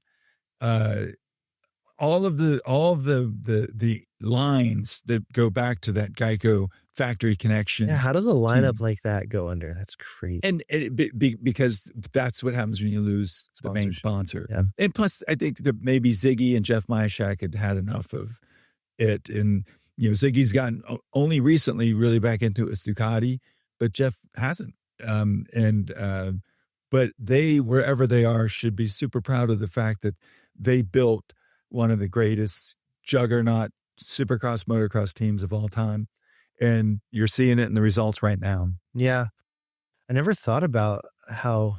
all of the lines that go back to that Geico factory connection.
Yeah, how does a lineup like that go under? That's crazy.
And because that's what happens when you lose the main sponsor.
Yeah.
And plus, I think that maybe Ziggy and Jeff Myshak had enough of it. And Ziggy's gotten only recently really back into it with Ducati, but Jeff hasn't. But they, wherever they are, should be super proud of the fact that they built one of the greatest juggernaut supercross motocross teams of all time. And you're seeing it in the results right now.
Yeah. I never thought about how,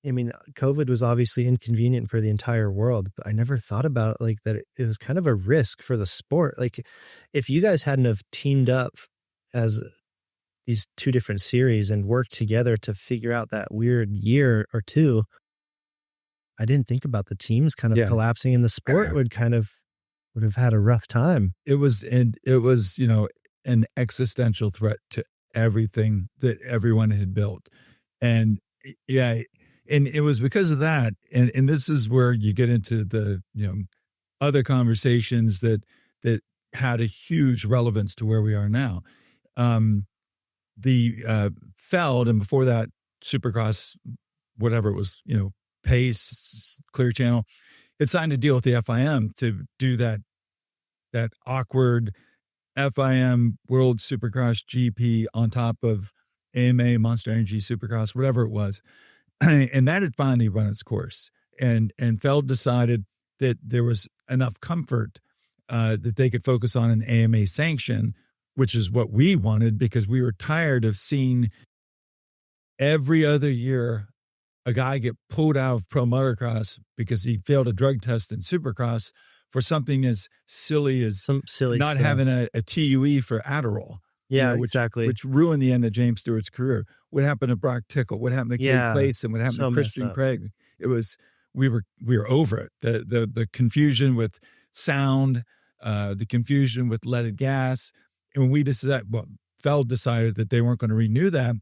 COVID was obviously inconvenient for the entire world, but I never thought about that it was kind of a risk for the sport. Like if you guys hadn't have teamed up as these 2 different series and worked together to figure out that weird year or 2, I didn't think about the teams kind of collapsing, and the sport would have had a rough time.
It was an existential threat to everything that everyone had built. And and it was because of that. And this is where you get into the, other conversations that had a huge relevance to where we are now. The Feld, and before that, Supercross, whatever it was, Pace, Clear Channel, it signed a deal with the FIM to do that awkward FIM World Supercross GP on top of AMA, Monster Energy Supercross, whatever it was. And that had finally run its course. And Feld decided that there was enough comfort that they could focus on an AMA sanction which is what we wanted because we were tired of seeing every other year a guy get pulled out of pro motocross because he failed a drug test in Supercross for something as silly as
Some silly
not
stuff.
having a TUE for Adderall.
Yeah,
which,
exactly.
Which ruined the end of James Stewart's career. What happened to Brock Tickle? What happened to Kate Clayson? What happened
so
to
messed
Christian
up.
Craig? It was we were over it. The confusion with sound, the confusion with leaded gas, and when we decided, Feld decided that they weren't going to renew that,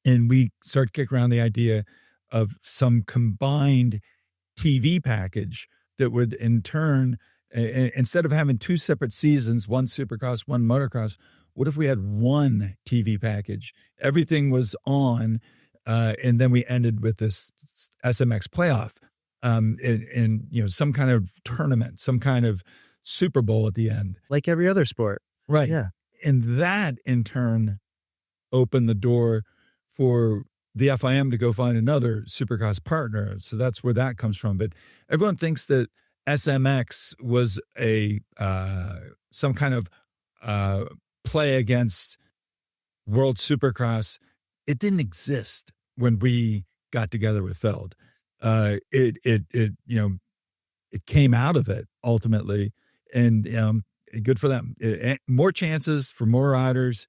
and we started kicking around the idea of some combined TV package that would in turn, instead of having two separate seasons, one Supercross, one motocross, what if we had one TV package? Everything was on, and then we ended with this SMX playoff, and some kind of tournament, some kind of Super Bowl at the end,
like every other sport,
right?
Yeah,
and that in turn opened the door for the FIM to go find another Supercross partner. So that's where that comes from. But everyone thinks that SMX was a some kind of play against World Supercross. It didn't exist when we got together with Feld. It came out of it ultimately, and good for them. More chances for more riders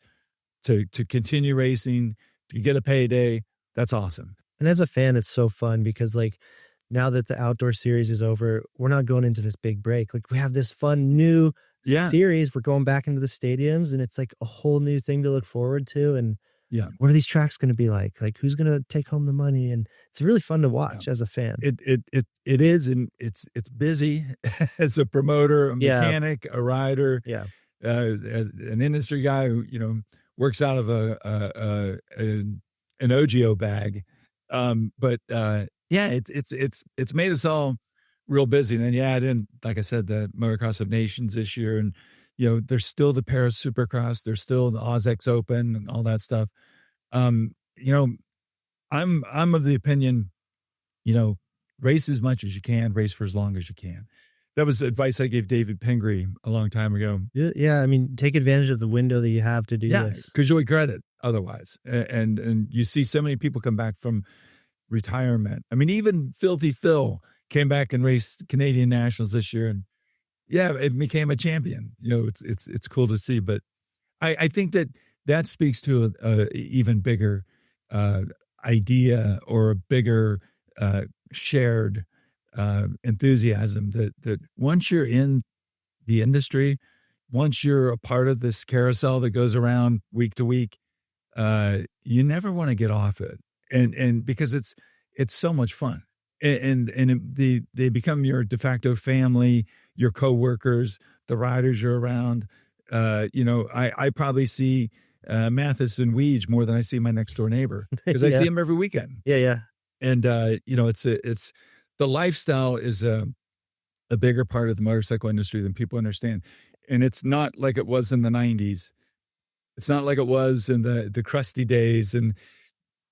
to continue racing, to get a payday. That's awesome.
And as a fan, it's so fun because like now that the outdoor series is over, we're not going into this big break. Like we have this fun new series. We're going back into the stadiums, and it's like a whole new thing to look forward to. And what are these tracks going to be like? Like who's going to take home the money? And it's really fun to watch as a fan.
It is, and it's busy as a promoter, a mechanic, a rider, an industry guy who works out of an OGO bag. But it's made us all real busy. And then you add in, like I said, the Motocross of Nations this year, and there's still the Paris Supercross, there's still the AUS-X Open and all that stuff. I'm of the opinion, race as much as you can, race for as long as you can. That was advice I gave David Pingree a long time ago.
Yeah, I mean, take advantage of the window that you have to do this.
Because you'll regret it otherwise. And you see so many people come back from retirement. I mean, even Filthy Phil came back and raced Canadian Nationals this year, and it became a champion. It's cool to see. But I think that speaks to a even bigger idea, or a bigger shared enthusiasm that once you're in the industry, once you're a part of this carousel that goes around week to week, you never want to get off it. And because it's so much fun, and they become your de facto family, your coworkers, the riders you're around. I probably see Mathis and Weege more than I see my next door neighbor, because I see him every weekend.
Yeah.
And it's the lifestyle is a bigger part of the motorcycle industry than people understand. And it's not like it was in the 90s. It's not like it was in the crusty days and,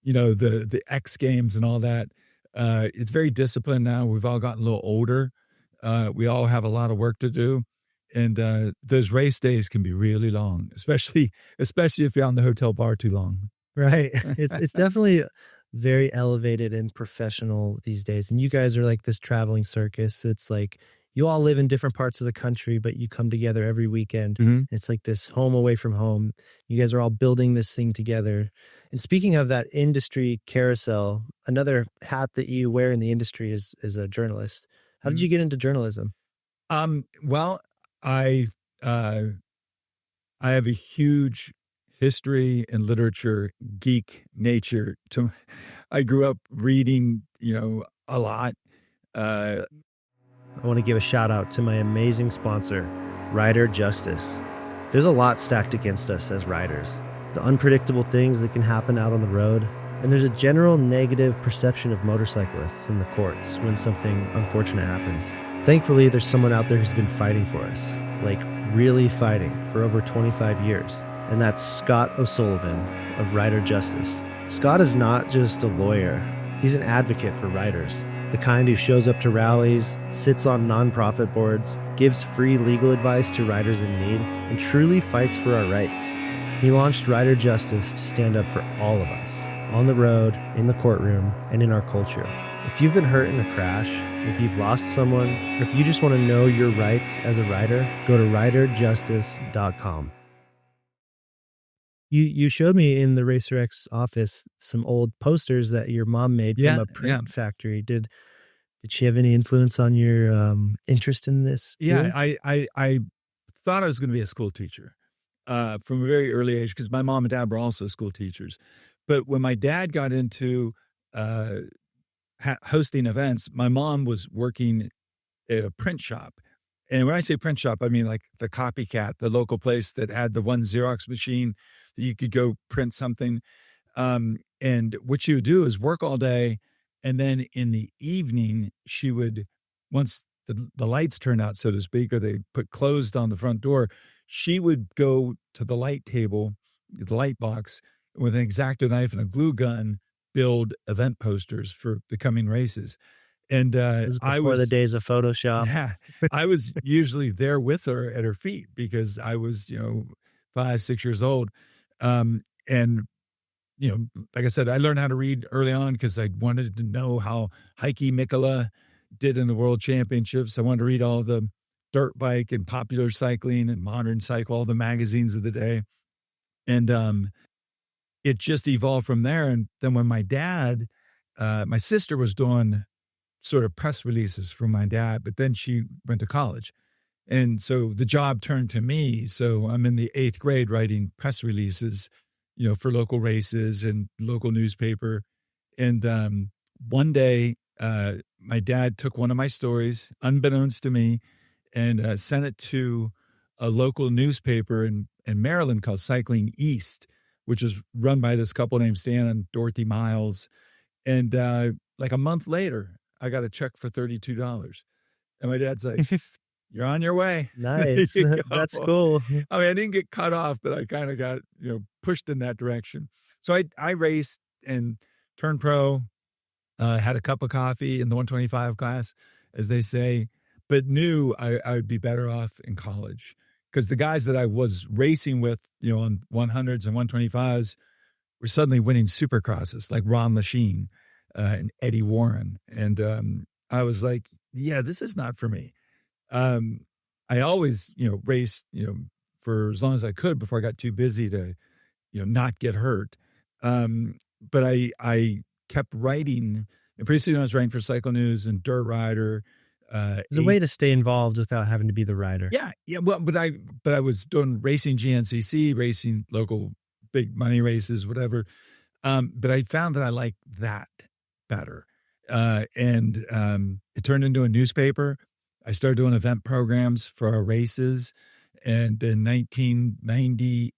the X Games and all that. It's very disciplined now. We've all gotten a little older. We all have a lot of work to do. And those race days can be really long, especially if you're on the hotel bar too long.
Right. It's definitely very elevated and professional these days. And you guys are like this traveling circus. It's like you all live in different parts of the country, but you come together every weekend.
Mm-hmm.
It's like this home away from home. You guys are all building this thing together. And speaking of that industry carousel, another hat that you wear in the industry is a journalist. How did you get into journalism?
Well, I have a huge history and literature geek nature. I grew up reading, a lot.
I want to give a shout out to my amazing sponsor, Rider Justice. There's a lot stacked against us as riders. The unpredictable things that can happen out on the road, and there's a general negative perception of motorcyclists in the courts when something unfortunate happens. Thankfully, there's someone out there who's been fighting for us, like really fighting for over 25 years. And that's Scott O'Sullivan of Rider Justice. Scott is not just a lawyer, he's an advocate for riders. The kind who shows up to rallies, sits on nonprofit boards, gives free legal advice to riders in need, and truly fights for our rights. He launched Rider Justice to stand up for all of us, on the road, in the courtroom, and in our culture. If you've been hurt in a crash, if you've lost someone, or if you just want to know your rights as a rider, go to riderjustice.com. You showed me in the Racer X office some old posters that your mom made from a print factory. Did she have any influence on your interest in this?
Yeah, I thought I was going to be a school teacher from a very early age because my mom and dad were also school teachers. But when my dad got into hosting events, my mom was working at a print shop. And when I say print shop, I mean like the Copycat, the local place that had the one Xerox machine that you could go print something. And what she would do is work all day. And then in the evening, she would, once the lights turned out, so to speak, or they put closed on the front door, she would go to the light table, the light box, with an X-Acto knife and a glue gun, build event posters for the coming races. And
I was the days of Photoshop.
Yeah, I was usually there with her at her feet because I was, 5, 6 years old. And, like I said, I learned how to read early on because I wanted to know how Heikki Mikkola did in the world championships. I wanted to read all the dirt bike and popular cycling and modern cycle, all the magazines of the day. And it just evolved from there. And then when my dad, my sister was doing sort of press releases for my dad, but then she went to college. And so the job turned to me. So I'm in the 8th grade writing press releases, for local races and local newspaper. And one day, my dad took one of my stories, unbeknownst to me, and sent it to a local newspaper in Maryland called Cycling East, which was run by this couple named Stan and Dorothy Miles. And like a month later, I got a check for $32. And my dad's like, you're on your way.
Nice. That's cool.
I mean, I didn't get cut off, but I kind of got, pushed in that direction. So I raced and turned pro, had a cup of coffee in the 125 class, as they say, but knew I would be better off in college because the guys that I was racing with, on 100s and 125s were suddenly winning supercrosses like Ron Lachine and Eddie Warren. And I was like, yeah, this is not for me. I always, raced, for as long as I could before I got too busy to, not get hurt. But I kept writing, and pretty soon I was writing for Cycle News and Dirt Rider.
There's a way to stay involved without having to be the rider.
Yeah. Well, but I was doing racing GNCC, racing local big money races, whatever. But I found that I liked that better. And it turned into a newspaper. I started doing event programs for our races. And in 1998,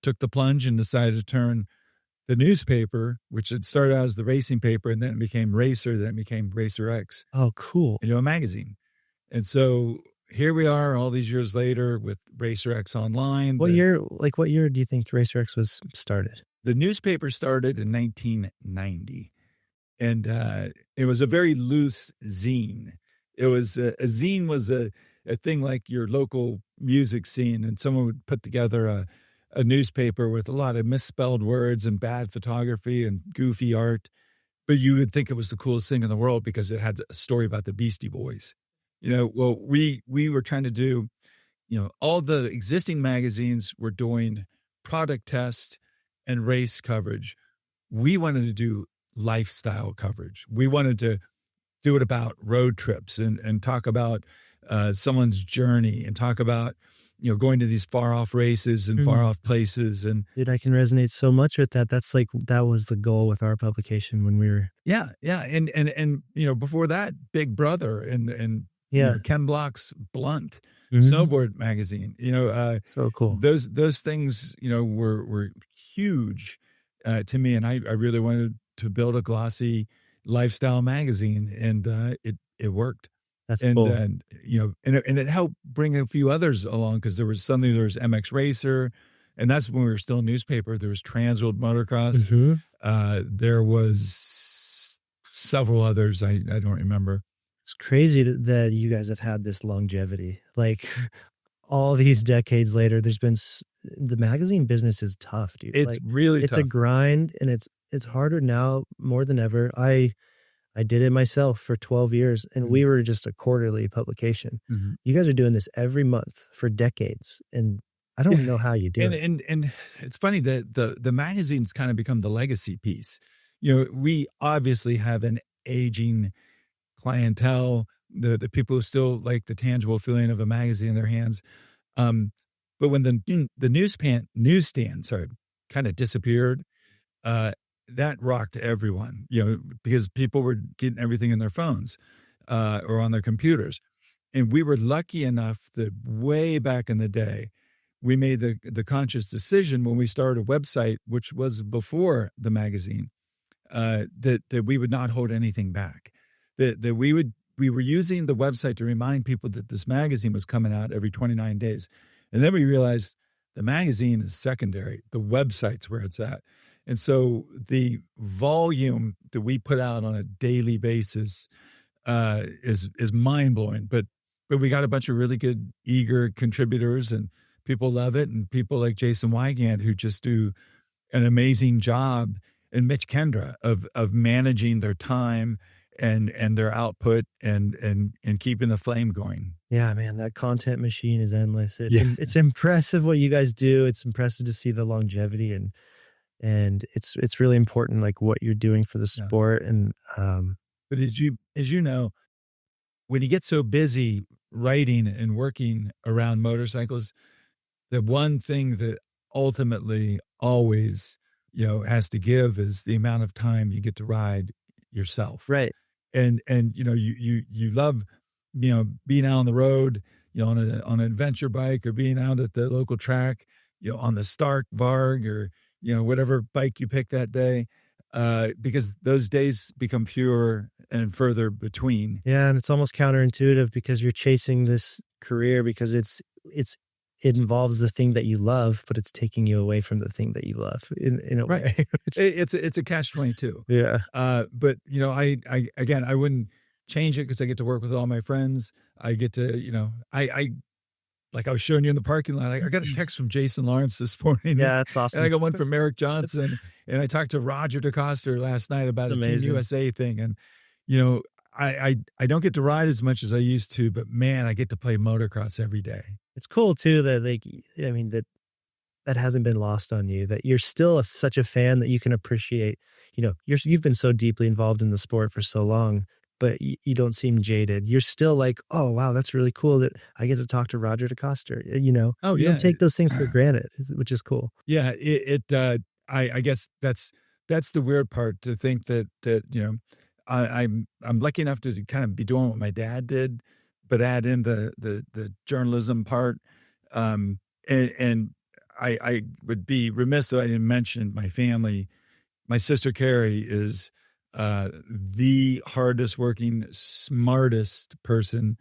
took the plunge and decided to turn the newspaper, which had started out as the racing paper, and then it became Racer, then it became Racer X.
Oh, cool.
Into a magazine. And so here we are all these years later with Racer X Online.
What year do you think Racer X was started?
The newspaper started in 1990. And it was a very loose zine. It was a zine was a thing like your local music scene, and someone would put together a newspaper with a lot of misspelled words and bad photography and goofy art. But you would think it was the coolest thing in the world because it had a story about the Beastie Boys. Well, we were trying to do, all the existing magazines were doing product tests and race coverage. We wanted to do lifestyle coverage. We wanted to do it about road trips and talk about someone's journey and talk about, going to these far off races and far off places. And
dude, I can resonate so much with that. That's that was the goal with our publication when we were.
Yeah. And before that, Big Brother and Ken Block's Blunt snowboard magazine,
so cool.
Those things, were huge to me. And I really wanted to build a glossy lifestyle magazine, and it worked.
That's cool.
And it helped bring a few others along because there was MX Racer, and that's when we were still a newspaper. There was Transworld Motocross. There was several others I don't remember.
It's crazy that you guys have had this longevity. Like all these decades later, the magazine business is tough, dude.
It's
Like
really
it's a
tough.
grind, and it's harder now more than ever. I did it myself for 12 years, and we were just a quarterly publication.
Mhm.
You guys are doing this every month for decades, and I don't know how you do it.
And it's funny that the magazine's kind of become the legacy piece. You know, we obviously have an aging clientele, the people who still like the tangible feeling of a magazine in their hands. But when the newsstand sorry, kind of disappeared, that rocked everyone, you know, because people were getting everything in their phones or on their computers. And we were lucky enough that way back in the day, we made the conscious decision when we started a website, which was before the magazine, that we would not hold anything back. That we were using the website to remind people that this magazine was coming out every 29 days. And then we realized the magazine is secondary. The website's where it's at. And so the volume that we put out on a daily basis is mind blowing. But we got a bunch of really good, eager contributors, and people love it. And people like Jason Wygand, who just do an amazing job, and Mitch Kendra of managing their time and their output and keeping the flame going.
Yeah, man, that content machine is endless.
Yeah.
It's impressive what you guys do. It's impressive to see the longevity, and it's really important, like what you're doing for the
Yeah.
sport. And
But as you know, when you get so busy writing and working around motorcycles, the one thing that ultimately always, you know, has to give is the amount of time you get to ride yourself.
right.
And you know, you love, you know, being out on the road, you know, on an adventure bike, or being out at the local track, you know, on the Stark Varg, or, you know, whatever bike you pick that day, because those days become fewer and further between.
Yeah, and it's almost counterintuitive because you're chasing this career because it involves the thing that you love, but it's taking you away from the thing that you love in a
Right.
way.
It's a catch-22.
Yeah.
But you know, I again, I wouldn't change it because I get to work with all my friends. I get to, you know, I like I was showing you in the parking lot. I got a text from Jason Lawrence this morning.
Yeah, that's awesome.
And I got one from Eric Johnson, and I talked to Roger DeCoster last night about
That's
a Team
amazing.
USA thing. And you know, I don't get to ride as much as I used to, but man, I get to play motocross every day.
It's cool too that, like, I mean, that hasn't been lost on you, that you're still such a fan that you can appreciate, you know, you've been so deeply involved in the sport for so long, but you don't seem jaded. You're still like, oh, wow, that's really cool that I get to talk to Roger DeCoster, you know?
Oh,
You
yeah.
don't take those things for granted, which is cool.
Yeah, I guess that's the weird part, to think that you know, I'm lucky enough to kind of be doing what my dad did, but add in the journalism part. And I would be remiss that I didn't mention my family. My sister Carrie is the hardest working, smartest person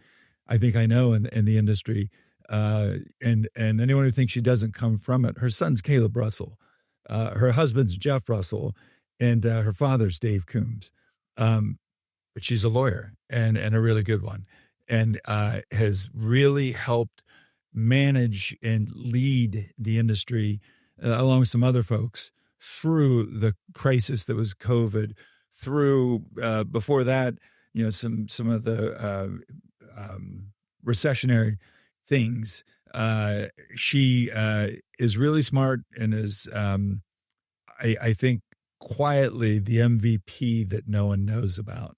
I think I know in the industry. And anyone who thinks she doesn't come from it, her son's Caleb Russell, her husband's Jeff Russell, and her father's Dave Coombs. But she's a lawyer, and a really good one, and has really helped manage and lead the industry along with some other folks through the crisis that was COVID, through before that, you know, some of the recessionary things. She is really smart, and is I think quietly the MVP that no one knows about.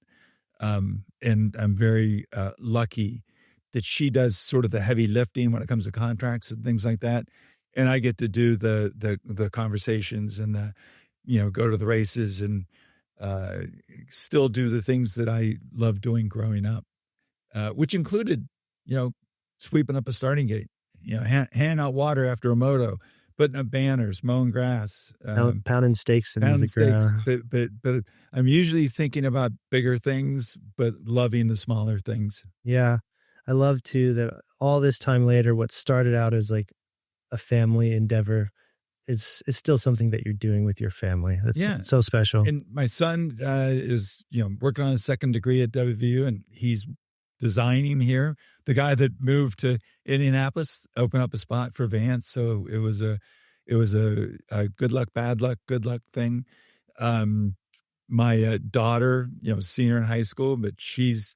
And I'm very lucky that she does sort of the heavy lifting when it comes to contracts and things like that. And I get to do the conversations and you know, go to the races, and still do the things that I loved doing growing up, which included, you know, sweeping up a starting gate, you know, handing out water after a moto, putting up banners, mowing grass,
Pounding stakes in the
pounding stakes.
ground.
But I'm usually thinking about bigger things, but loving the smaller things.
Yeah. I love too that all this time later, what started out as like a family endeavor it's still something that you're doing with your family. That's so special.
And my son is, working on his second degree at WVU, and he's designing here. The guy that moved to Indianapolis opened up a spot for Vance, so it was a good luck, bad luck, good luck thing. My daughter, senior in high school, but she's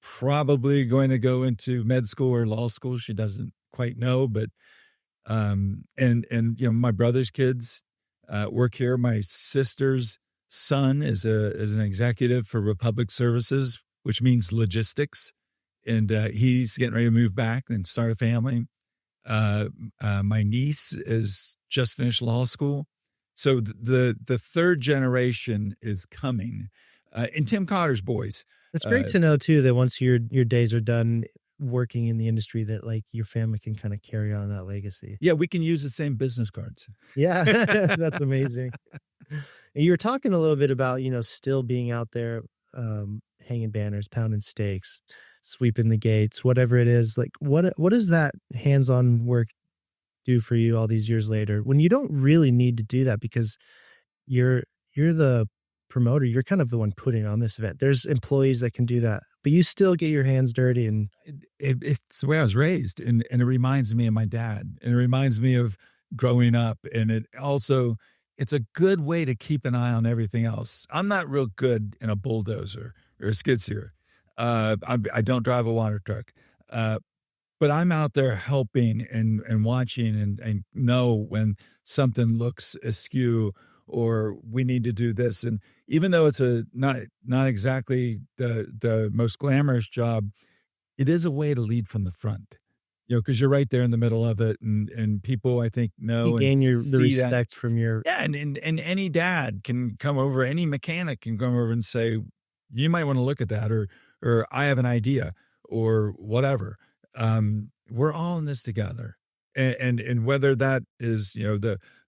probably going to go into med school or law school. She doesn't quite know, but my brother's kids work here. My sister's son is an executive for Republic Services, which means logistics, and he's getting ready to move back and start a family. My niece is just finished law school, so the third generation is coming. And Tim Cotter's boys.
It's great to know too that once your days are done working in the industry, that like your family can kind of carry on that legacy.
Yeah, we can use the same business cards.
Yeah, that's amazing. And you were talking a little bit about, still being out there, hanging banners, pounding steaks, sweeping the gates, whatever it is. Like, what does that hands-on work do for you all these years later when you don't really need to do that because you're the promoter, you're kind of the one putting on this event. There's employees that can do that, but you still get your hands dirty. And
it's the way I was raised. And it reminds me of my dad, and it reminds me of growing up. And it's a good way to keep an eye on everything else. I'm not real good in a bulldozer or a skid steer. I don't drive a water truck. But I'm out there helping and watching and know when something looks askew or we need to do this. And even though it's not exactly the most glamorous job, it is a way to lead from the front, because you're right there in the middle of it. And people, I think, know
you gain the respect
that
from your.
Yeah. And any dad can come over, any mechanic can come over and say, you might want to look at that, or I have an idea or whatever. We're all in this together. And whether that is,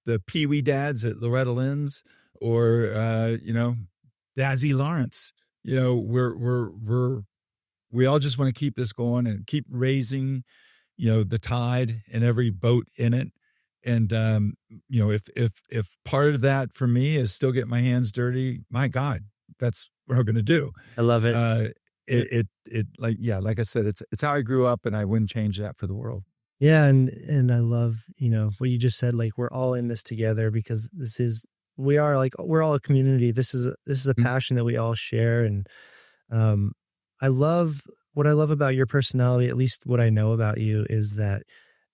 the Pee-wee dads at Loretta Lynn's or, Dazzy Lawrence, we all just want to keep this going and keep raising, the tide in every boat in it. And, if part of that for me is still get my hands dirty, my God, that's what I'm going to do.
I love it.
Like I said, it's how I grew up, and I wouldn't change that for the world.
Yeah. And I love, what you just said, like, we're all in this together because we're all a community. This is a passion that we all share. And, what I love about your personality, at least what I know about you, is that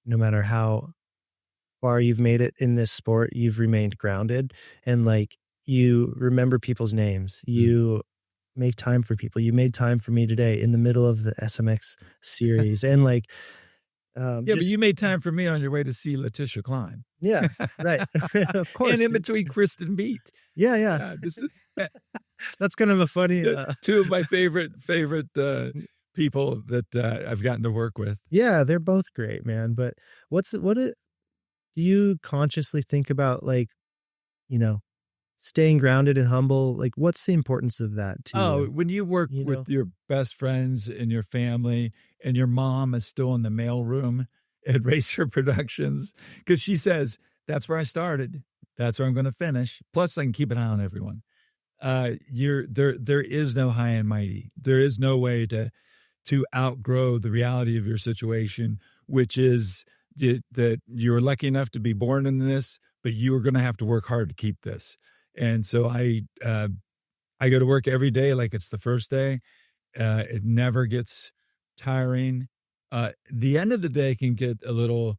no matter how far you've made it in this sport, you've remained grounded, and like, you remember people's names. You make time for people. You made time for me today in the middle of the SMX series. And like,
but you made time for me on your way to see Letitia Klein.
Yeah, right. Of course.
And in between Kristen Beat.
Yeah. That's kind of a funny.
Two of my favorite people that I've gotten to work with.
Yeah, they're both great, man. But do you consciously think about, like, staying grounded and humble? Like, what's the importance of that to you?
When you work with your best friends and your family, and your mom is still in the mailroom at Racer Productions, because she says, that's where I started. That's where I'm going to finish. Plus, I can keep an eye on everyone. There is no high and mighty. There is no way to outgrow the reality of your situation, which is that you're lucky enough to be born in this, but you are going to have to work hard to keep this. And so I go to work every day like it's the first day. It never gets tiring. The end of the day can get a little,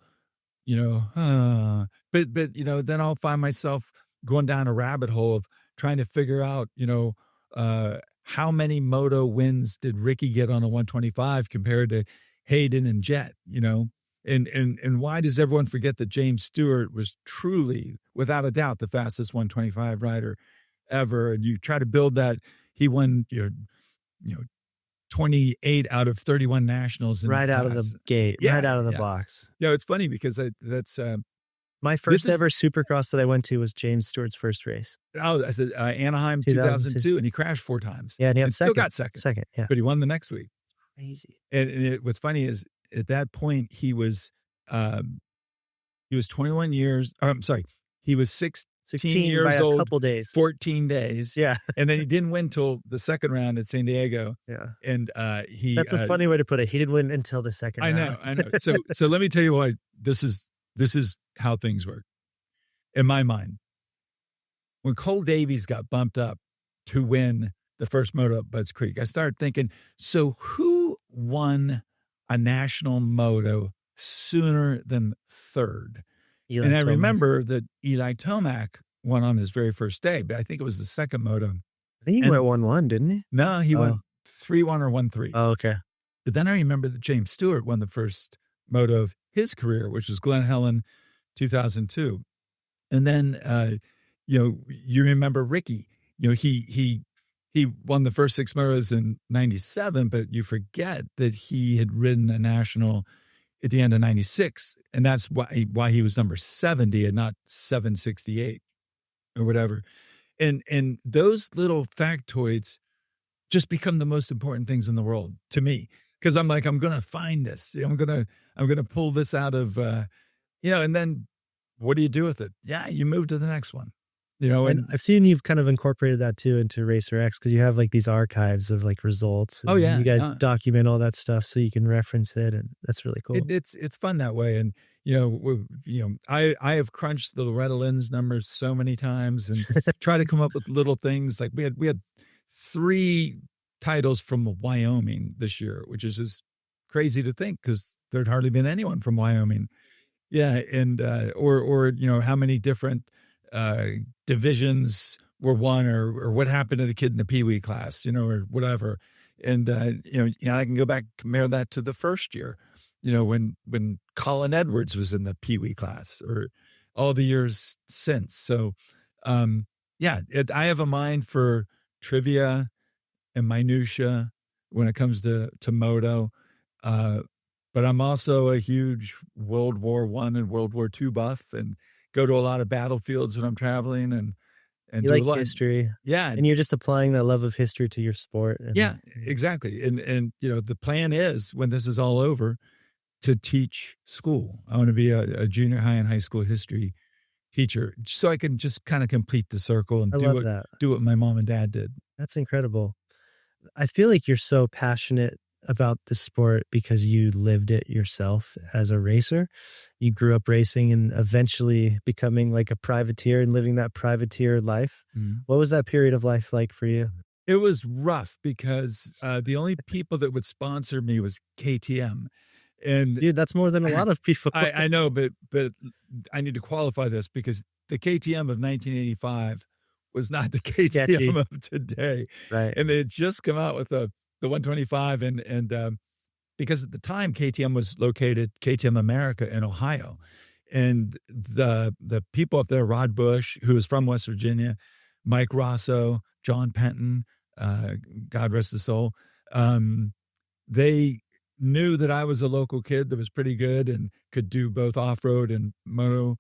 but then I'll find myself going down a rabbit hole of trying to figure out, how many moto wins did Ricky get on a 125 compared to Hayden and Jet, and why does everyone forget that James Stewart was truly, without a doubt, the fastest 125 rider ever? And you try to build that. He won 28 out of 31 nationals
right out of the gate, right out of the box.
Yeah, it's funny because that's
my first ever Supercross that I went to was James Stewart's first race.
I said Anaheim 2002, and he crashed 4 times.
Yeah, and he
still got second.
Yeah,
but he won the next week.
Crazy.
And what's funny is at that point he was 21 years. Or, I'm sorry, he was 16
16
years
by a
old,
couple days.
14 days.
Yeah.
And then he didn't win till the second round at San Diego.
Yeah.
And
That's a funny way to put it. He didn't win until the second round.
I know. So let me tell you why this is how things work. In my mind, when Cole Davies got bumped up to win the first moto at Budds Creek, I started thinking, so who won a national moto sooner than third?
Eli
And I
Tomac.
remember that Eli Tomac won on his very first day, but I think it was the second moto.
I think he went 1-1, didn't he?
No, he went 3-1 or 1-3.
Oh, okay.
But then I remember that James Stewart won the first moto of his career, which was Glen Helen 2002. And then, you remember Ricky, he won the first 6 motos in 97, but you forget that he had ridden a national at the end of 96. And that's why he was number 70 and not 768 or whatever. And those little factoids just become the most important things in the world to me. Cause I'm like, I'm going to find this. I'm going to pull this out of, and then what do you do with it? Yeah. You move to the next one,
and I've seen you've kind of incorporated that too into Racer X, because you have like these archives of like results.
Oh yeah.
You guys document all that stuff so you can reference it, and that's really cool.
It's fun that way. And, I have crunched the Loretta Lynn's numbers so many times and try to come up with little things. Like we had 3 titles from Wyoming this year, which is just crazy to think because there'd hardly been anyone from Wyoming. Yeah. And, or how many different, divisions were won or what happened to the kid in the Pee Wee class, or whatever. And, I can go back, compare that to the first year, when Colin Edwards was in the Pee Wee class or all the years since. So, I have a mind for trivia and minutia when it comes to moto. But I'm also a huge World War I and World War II buff and go to a lot of battlefields when I'm traveling and
you like history.
Yeah.
And you're just applying that love of history to your sport.
Yeah, exactly. And the plan is when this is all over to teach school. I want to be a junior high and high school history teacher so I can just kind of complete the circle and do what my mom and dad did.
That's incredible. I feel like you're so passionate about the sport because you lived it yourself as a racer. You grew up racing and eventually becoming like a privateer and living that privateer life. Mm. What was that period of life like for you?
It was rough because the only people that would sponsor me was KTM. And
dude, that's more than a lot of people.
I know, but I need to qualify this because the KTM of 1985 was not the KTM of today.
Right.
And they had just come out with the 125 and because at the time KTM was located, KTM America in Ohio. And the people up there, Rod Bush, who was from West Virginia, Mike Rosso, John Penton, God rest his soul, they knew that I was a local kid that was pretty good and could do both off-road and moto.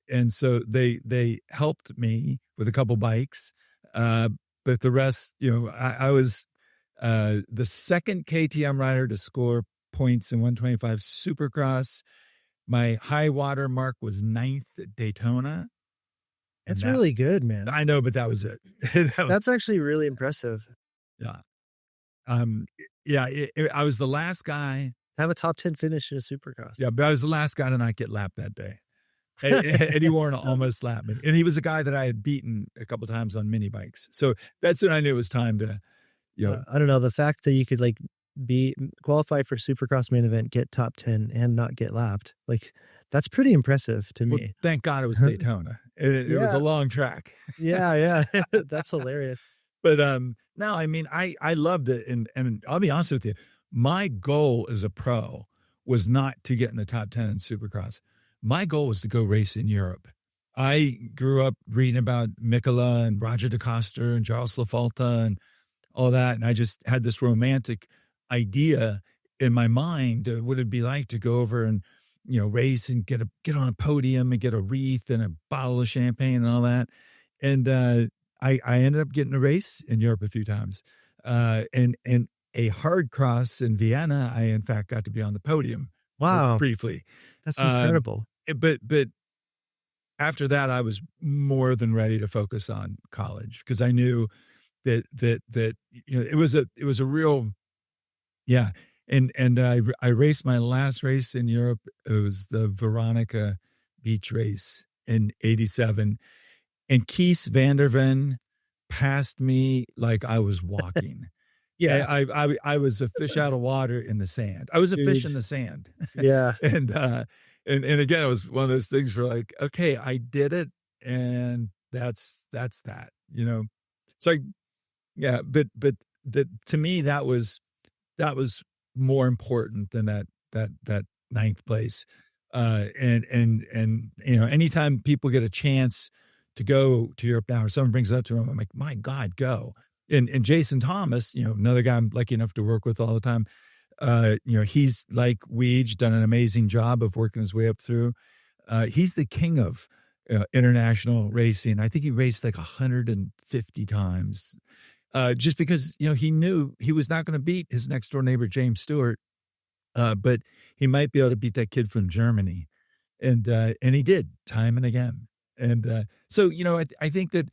And so they helped me with a couple bikes. But the rest, I was the second KTM rider to score points in 125 Supercross. My high water mark was 9th at Daytona.
That's really good, man.
I know, but that was it.
That's actually really impressive.
Yeah. I was the last guy.
Have a top 10 finish in a Supercross.
Yeah, but I was the last guy to not get lapped that day. Eddie Warren almost lapped me. And he was a guy that I had beaten a couple times on mini bikes. So that's when I knew it was time to,
I don't know. The fact that you could like qualify for Supercross main event, get top 10 and not get lapped. Like that's pretty impressive to me.
Thank God it was Daytona. It was a long track.
Yeah. That's hilarious.
But no, I mean, I loved it. And I'll be honest with you, my goal as a pro was not to get in the top 10 in Supercross. My goal was to go race in Europe. I grew up reading about Mikola and Roger DeCoster and Charles LaFalta and all that. And I just had this romantic idea in my mind of what it'd be like to go over and, race and get on a podium and get a wreath and a bottle of champagne and all that. And I ended up getting a race in Europe a few times. And a hard cross in Vienna, I in fact got to be on the podium.
Wow.
Briefly.
That's incredible.
But after that, I was more than ready to focus on college because I knew that it was a real, yeah. And I raced my last race in Europe. It was the Veronica Beach race in '87, and Kees van der Ven passed me like I was walking.
Yeah.
I was a fish out of water in the sand. I was a fish
Dude.
in the sand.
Yeah.
And again, it was one of those things where like, okay, I did it, and that's that, So yeah, but that to me that was more important than that ninth place. And anytime people get a chance to go to Europe now, or someone brings it up to them, I'm like, my God, go. And Jason Thomas, another guy I'm lucky enough to work with all the time. He's like Weege, done an amazing job of working his way up through. He's the king of international racing. I think he raced like 150 times, just because he knew he was not going to beat his next door neighbor James Stewart, but he might be able to beat that kid from Germany, and he did time and again. And so I think that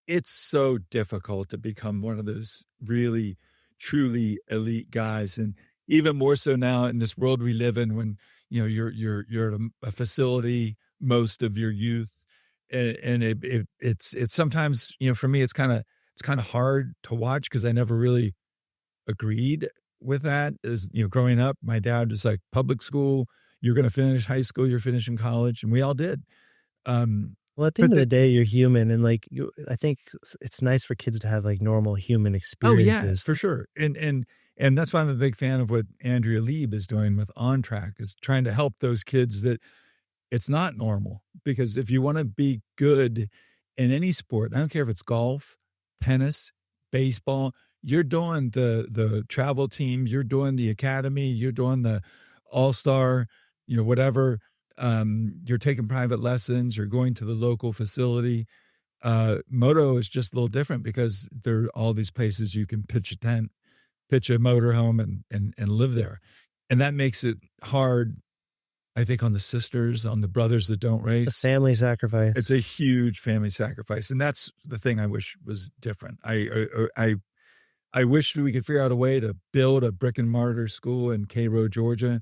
it's so difficult to become one of those really, truly elite guys, and even more so now in this world we live in, when you're at a facility most of your youth, and it's sometimes for me it's kind of hard to watch because I never really agreed with that. As growing up, my dad was like, public school, you're going to finish high school, you're finishing college, and we all did.
Well, at the end of the day, you're human, and I think it's nice for kids to have like normal human experiences.
Oh yeah, for sure. And that's why I'm a big fan of what Andrea Lieb is doing with On Track, is trying to help those kids that it's not normal. Because if you want to be good in any sport, I don't care if it's golf, tennis, baseball, you're doing the travel team, you're doing the academy, you're doing the all-star, whatever. You're taking private lessons, you're going to the local facility. Moto is just a little different because there are all these places you can pitch a tent, pitch a motorhome, and live there. And that makes it hard, I think, on the sisters, on the brothers that don't race.
It's a family sacrifice.
It's a huge family sacrifice. And that's the thing I wish was different. I wish we could figure out a way to build a brick and mortar school in Cairo, Georgia,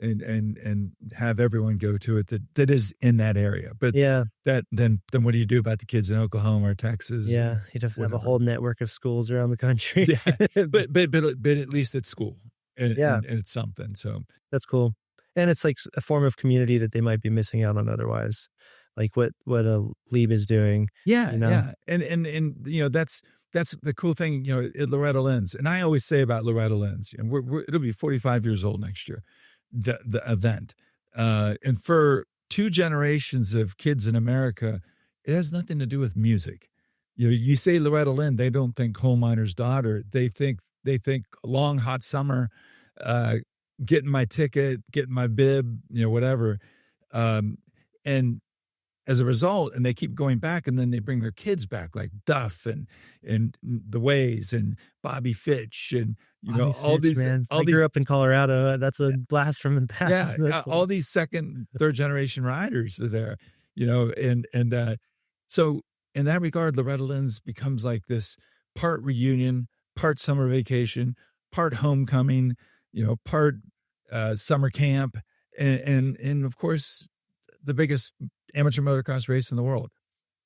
and have everyone go to it that is in that area. But
yeah,
then what do you do about the kids in Oklahoma or Texas?
Yeah, you'd have to have a whole network of schools around the country.
Yeah, but at least it's school, and it's something. So
that's cool, and it's like a form of community that they might be missing out on otherwise, like what Lieb is doing.
Yeah, yeah, and that's the cool thing, at Loretta Lynn's. And I always say about Loretta Lynn's, it'll be 45 years old next year, the event. And for two generations of kids in America, it has nothing to do with music. You say Loretta Lynn, they don't think coal miner's daughter. They think long, hot summer, getting my ticket, getting my bib, whatever. And as a result, and they keep going back, and then they bring their kids back, like Duff and the Ways and Bobby Fitch and all these. Man. I grew up
in Colorado. That's a blast from the past.
Yeah, all these second, third generation riders are there, and so in that regard, Loretta Lynn's becomes like this part reunion, part summer vacation, part homecoming, part summer camp, and of course the biggest amateur motocross race in the world.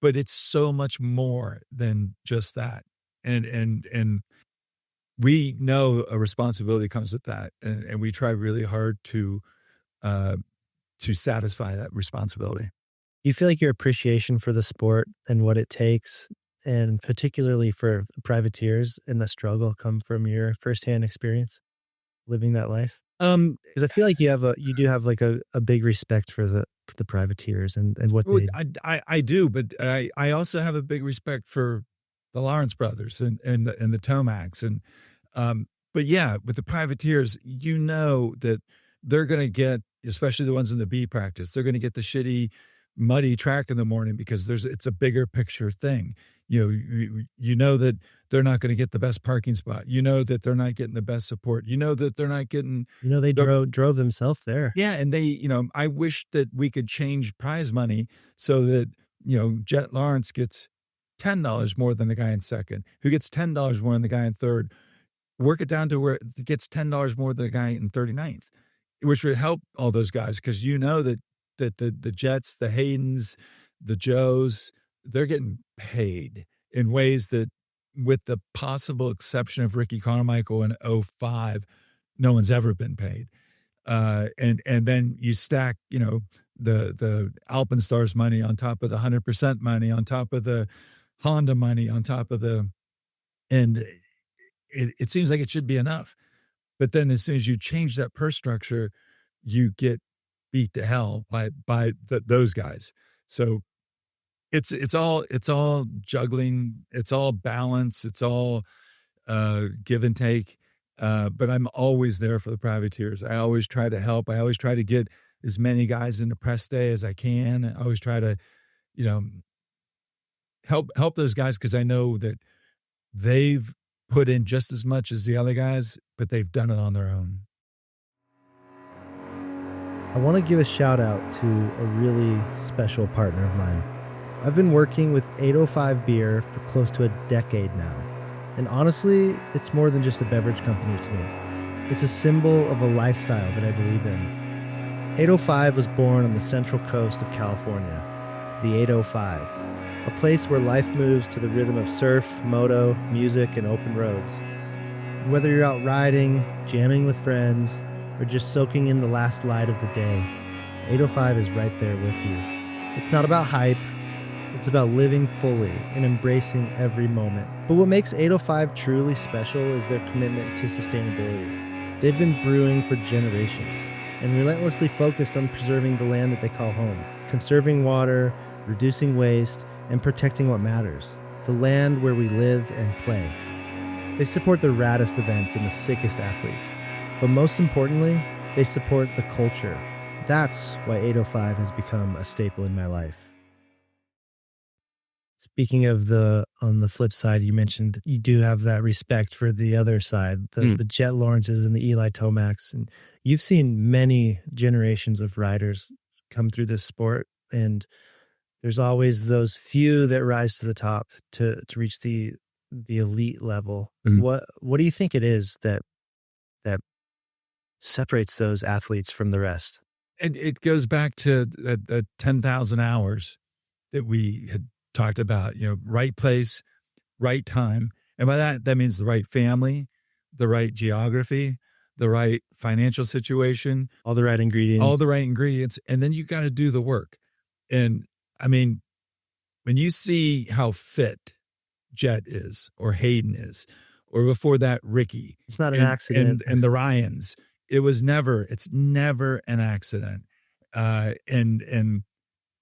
But it's so much more than just that. And we know a responsibility comes with that. And we try really hard to satisfy that responsibility.
You feel like your appreciation for the sport and what it takes, and particularly for privateers and the struggle, come from your firsthand experience living that life? Because I feel like you do have like a big respect for the privateers and what they.
I do, but I also have a big respect for the Lawrence brothers and the Tomacs, and but yeah, with the privateers, that they're going to get, especially the ones in the B practice, they're going to get the shitty, muddy track in the morning because it's a bigger picture thing. You know that they're not going to get the best parking spot. You know that they're not getting the best support. You know that they're not getting.
They drove themselves there.
Yeah, and I wish that we could change prize money so that Jet Lawrence gets $10 more than the guy in second, who gets $10 more than the guy in third. Work it down to where it gets $10 more than the guy in 39th, which would help all those guys, because that the Jets, the Haydens, the Joes, they're getting paid in ways that, with the possible exception of Ricky Carmichael in 05, no one's ever been paid. And then you stack, the Alpenstars money on top of the 100% money, on top of the Honda money, on top of and it seems like it should be enough. But then as soon as you change that purse structure, you get beat to hell by those guys. So it's all juggling. It's all balance. It's all give and take. But I'm always there for the privateers. I always try to help. I always try to get as many guys into press day as I can. I always try to, help those guys, because I know that they've put in just as much as the other guys, but they've done it on their own.
I want to give a shout out to a really special partner of mine. I've been working with 805 Beer for close to a decade now. And honestly, it's more than just a beverage company to me. It's a symbol of a lifestyle that I believe in. 805 was born on the central coast of California, the 805, a place where life moves to the rhythm of surf, moto, music, and open roads. And whether you're out riding, jamming with friends, or just soaking in the last light of the day, 805 is right there with you. It's not about hype. It's about living fully and embracing every moment. But what makes 805 truly special is their commitment to sustainability. They've been brewing for generations and relentlessly focused on preserving the land that they call home, conserving water, reducing waste, and protecting what matters, the land where we live and play. They support the raddest events and the sickest athletes. But most importantly, they support the culture. That's why 805 has become a staple in my life. Speaking of on the flip side, you mentioned you do have that respect for the other side, the Jet Lawrences and the Eli Tomacs. And you've seen many generations of riders come through this sport. And there's always those few that rise to the top to reach the elite level. Mm-hmm. What do you think it is that separates those athletes from the rest?
It goes back to 10,000 hours that we had talked about, right place, right time. And by that means the right family, the right geography, the right financial situation,
all the right ingredients.
And then you got to do the work. And I mean, when you see how fit Jet is, or Hayden is, or before that, Ricky,
it's not an accident.
And the Ryans, it's never an accident. And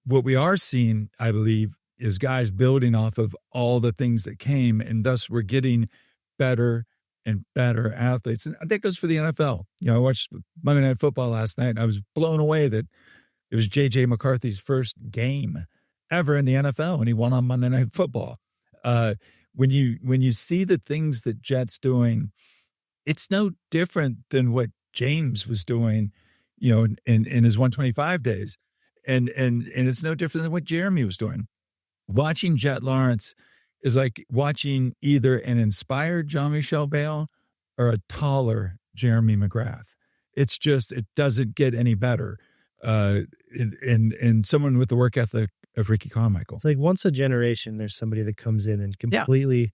what we are seeing, I believe, is guys building off of all the things that came, and thus we're getting better and better athletes. And that goes for the NFL. I watched Monday Night Football last night, and I was blown away that it was J.J. McCarthy's first game ever in the NFL, and he won on Monday Night Football. When you see the things that Jet's doing, it's no different than what James was doing, in his 125 days. And it's no different than what Jeremy was doing. Watching Jet Lawrence is like watching either an inspired Jean-Michel Bayle or a taller Jeremy McGrath. It doesn't get any better. And someone with the work ethic of Ricky Carmichael.
It's like once a generation, there's somebody that comes in and completely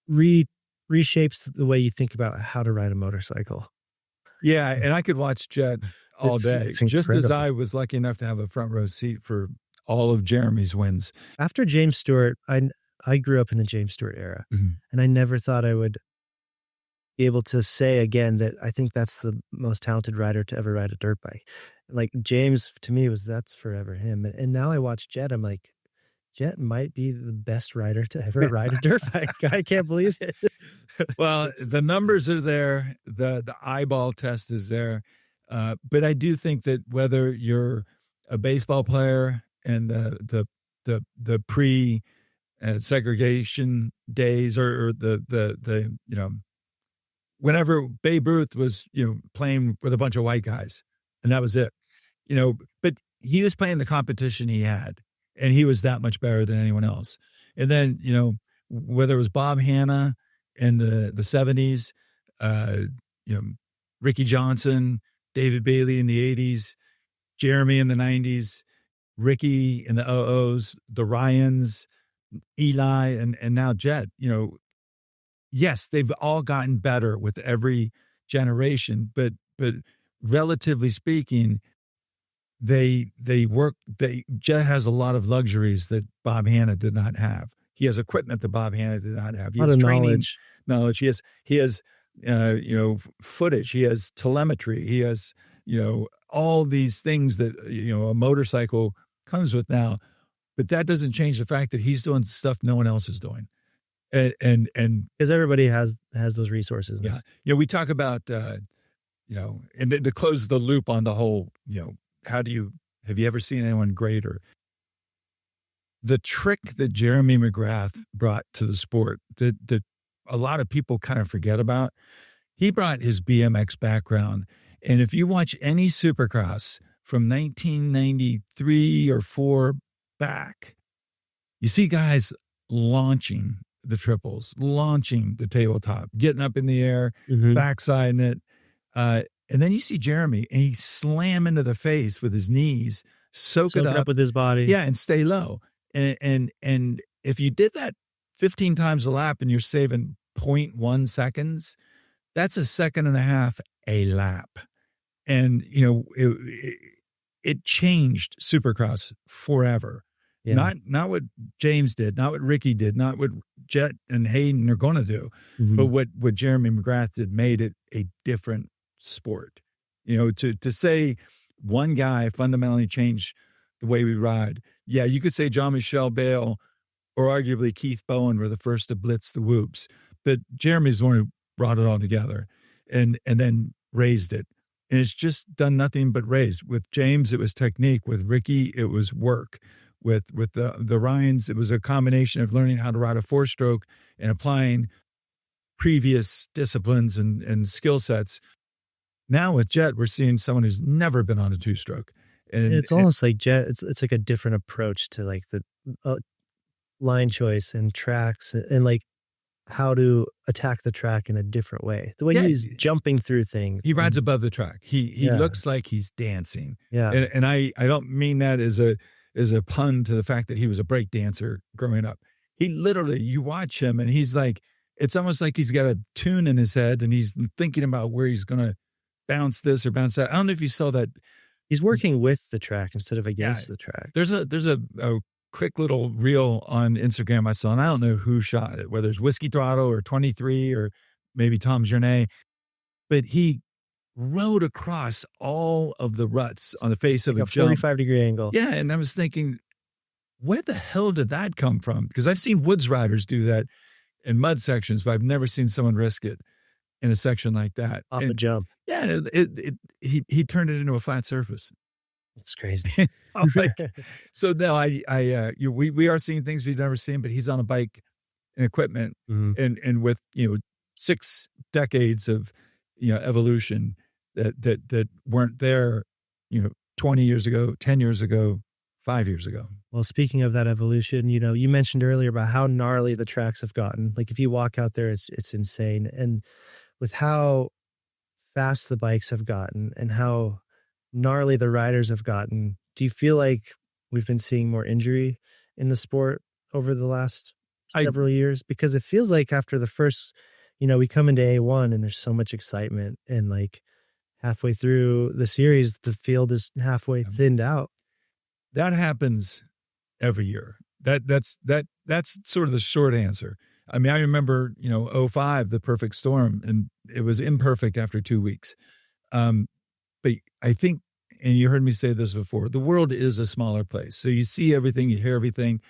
reshapes the way you think about how to ride a motorcycle.
Yeah, and I could watch Jet all day, just as I was lucky enough to have a front row seat for all of Jeremy's wins.
After James Stewart, I grew up in the James Stewart era, mm-hmm. and I never thought I would be able to say again that I think that's the most talented rider to ever ride a dirt bike. Like James, to me, that's forever him. And now I watch Jet, I'm like, Jet might be the best rider to ever ride a dirt bike. I can't believe it.
Well, the numbers are there. The eyeball test is there. But I do think that whether you're a baseball player and the pre segregation days or the whenever Babe Ruth was, playing with a bunch of white guys, and that was it, but he was playing the competition he had, and he was that much better than anyone else. And then, whether it was Bob Hanna in the 70s, Ricky Johnson, David Bailey in the 80s, Jeremy in the 90s, Ricky in the 00s, the Ryans, Eli, and now Jet, yes, they've all gotten better with every generation, but relatively speaking, Jet has a lot of luxuries that Bob Hanna did not have. He has equipment that Bob Hanna did not have. He has training knowledge. He has footage. He has telemetry. He has, all these things that, a motorcycle comes with now, but that doesn't change the fact that he's doing stuff no one else is doing. And
because everybody has those resources now.
Yeah. We talk about, and to close the loop on the whole, have you ever seen anyone greater? The trick that Jeremy McGrath brought to the sport that a lot of people kind of forget about, he brought his BMX background. And if you watch any Supercross from 1993 or 4 back, you see guys launching the triples, launching the tabletop, getting up in the air, backsideing it. And then you see Jeremy, and he slam into the face with his knees, soak it up
with his body.
Yeah, and stay low. And if you did that 15 times a lap and you're saving 0.1 seconds, that's a second and a half a lap. And, it changed Supercross forever. Yeah. Not what James did, not what Ricky did, not what Jet and Hayden are going to do, but what Jeremy McGrath did made it a different sport. To say one guy fundamentally changed the way we ride. Yeah, you could say Jean-Michel Bale or arguably Keith Bowen were the first to blitz the whoops, but Jeremy's the one who brought it all together and then raised it. And it's just done nothing but raise. With James, it was technique. With Ricky, it was work. With the Ryans, it was a combination of learning how to ride a 4-stroke and applying previous disciplines and skill sets. Now with Jet, we're seeing someone who's never been on a 2-stroke. And
it's almost like Jet. It's like a different approach to like the line choice and tracks and like how to attack the track in a different way. The way he's jumping through things.
He rides above the track. He looks like he's dancing.
Yeah.
And I don't mean that as a pun to the fact that he was a break dancer growing up. He literally, you watch him and he's like, it's almost like he's got a tune in his head and he's thinking about where he's going to bounce this or bounce that. I don't know if you saw that.
He's working with the track instead of against the track.
There's a quick little reel on Instagram I saw, and I don't know who shot it, whether it's Whiskey Throttle or 23 or maybe Tom Journay, but he rode across all of the ruts on the face of a
45-degree angle.
Yeah, and I was thinking, where the hell did that come from? Because I've seen woods riders do that in mud sections, but I've never seen someone risk it in a section like that.
Off a jump.
Yeah, he turned it into a flat surface.
It's crazy.
So no, we are seeing things we've never seen, but he's on a bike and equipment and with 6 decades of evolution that weren't there 20 years ago, 10 years ago, 5 years ago.
Well, speaking of that evolution, you mentioned earlier about how gnarly the tracks have gotten. Like if you walk out there, it's insane. And with how fast the bikes have gotten and how gnarly the riders have gotten, do you feel like we've been seeing more injury in the sport over the last several years? Because it feels like after the first, we come into A1 and there's so much excitement, and like halfway through the series, the field is halfway thinned out.
That happens every year. That's sort of the short answer. I mean, I remember, 05, the perfect storm, and it was imperfect after 2 weeks. But I think, and you heard me say this before, the world is a smaller place. So you see everything, you hear everything.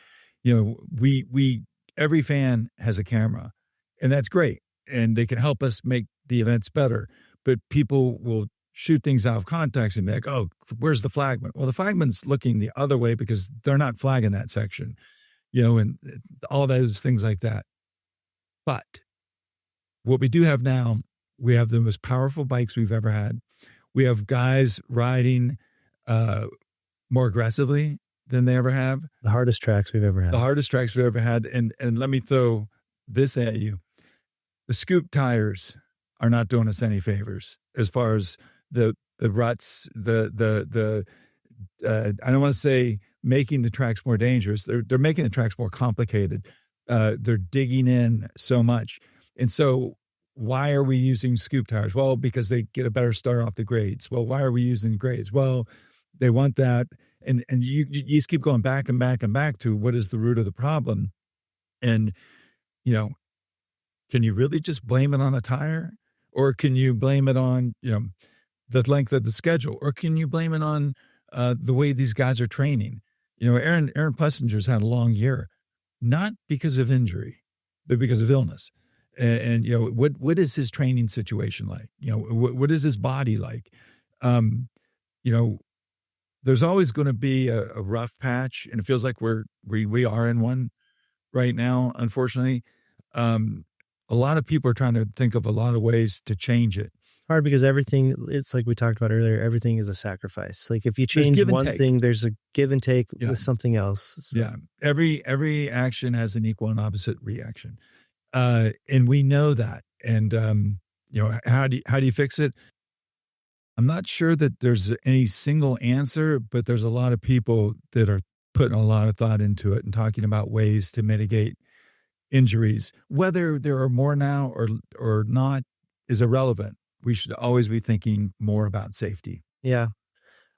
Every fan has a camera, and that's great. And they can help us make the events better. But people will shoot things out of context and be like, oh, where's the flagman? Well, the flagman's looking the other way because they're not flagging that section. and all those things like that. But what we do have now, we have the most powerful bikes we've ever had. We have guys riding more aggressively than they ever have.
The hardest tracks we've ever had.
The hardest tracks we've ever had. And let me throw this at you. The scoop tires are not doing us any favors as far as the ruts, I don't want to say making the tracks more dangerous. They're making the tracks more complicated. They're digging in so much. And so why are we using scoop tires? Well, because they get a better start off the grades. Well, why are we using grades? Well, they want that. And you just keep going back and back and back to what is the root of the problem. And, can you really just blame it on a tire? Or can you blame it on, the length of the schedule? Or can you blame it on the way these guys are training? Aaron Plessinger's had a long year, not because of injury, but because of illness. And what is his training situation like? What is his body like? There's always going to be a rough patch, and it feels like we are in one right now, unfortunately. A lot of people are trying to think of a lot of ways to change it.
Hard because everything, it's like we talked about earlier, everything is a sacrifice. Like if you change one thing, there's a give and take with something else. So.
Yeah. Every action has an equal and opposite reaction. And we know that. And, how do you fix it? I'm not sure that there's any single answer, but there's a lot of people that are putting a lot of thought into it and talking about ways to mitigate injuries. Whether there are more now or not is irrelevant. We should always be thinking more about safety.
Yeah.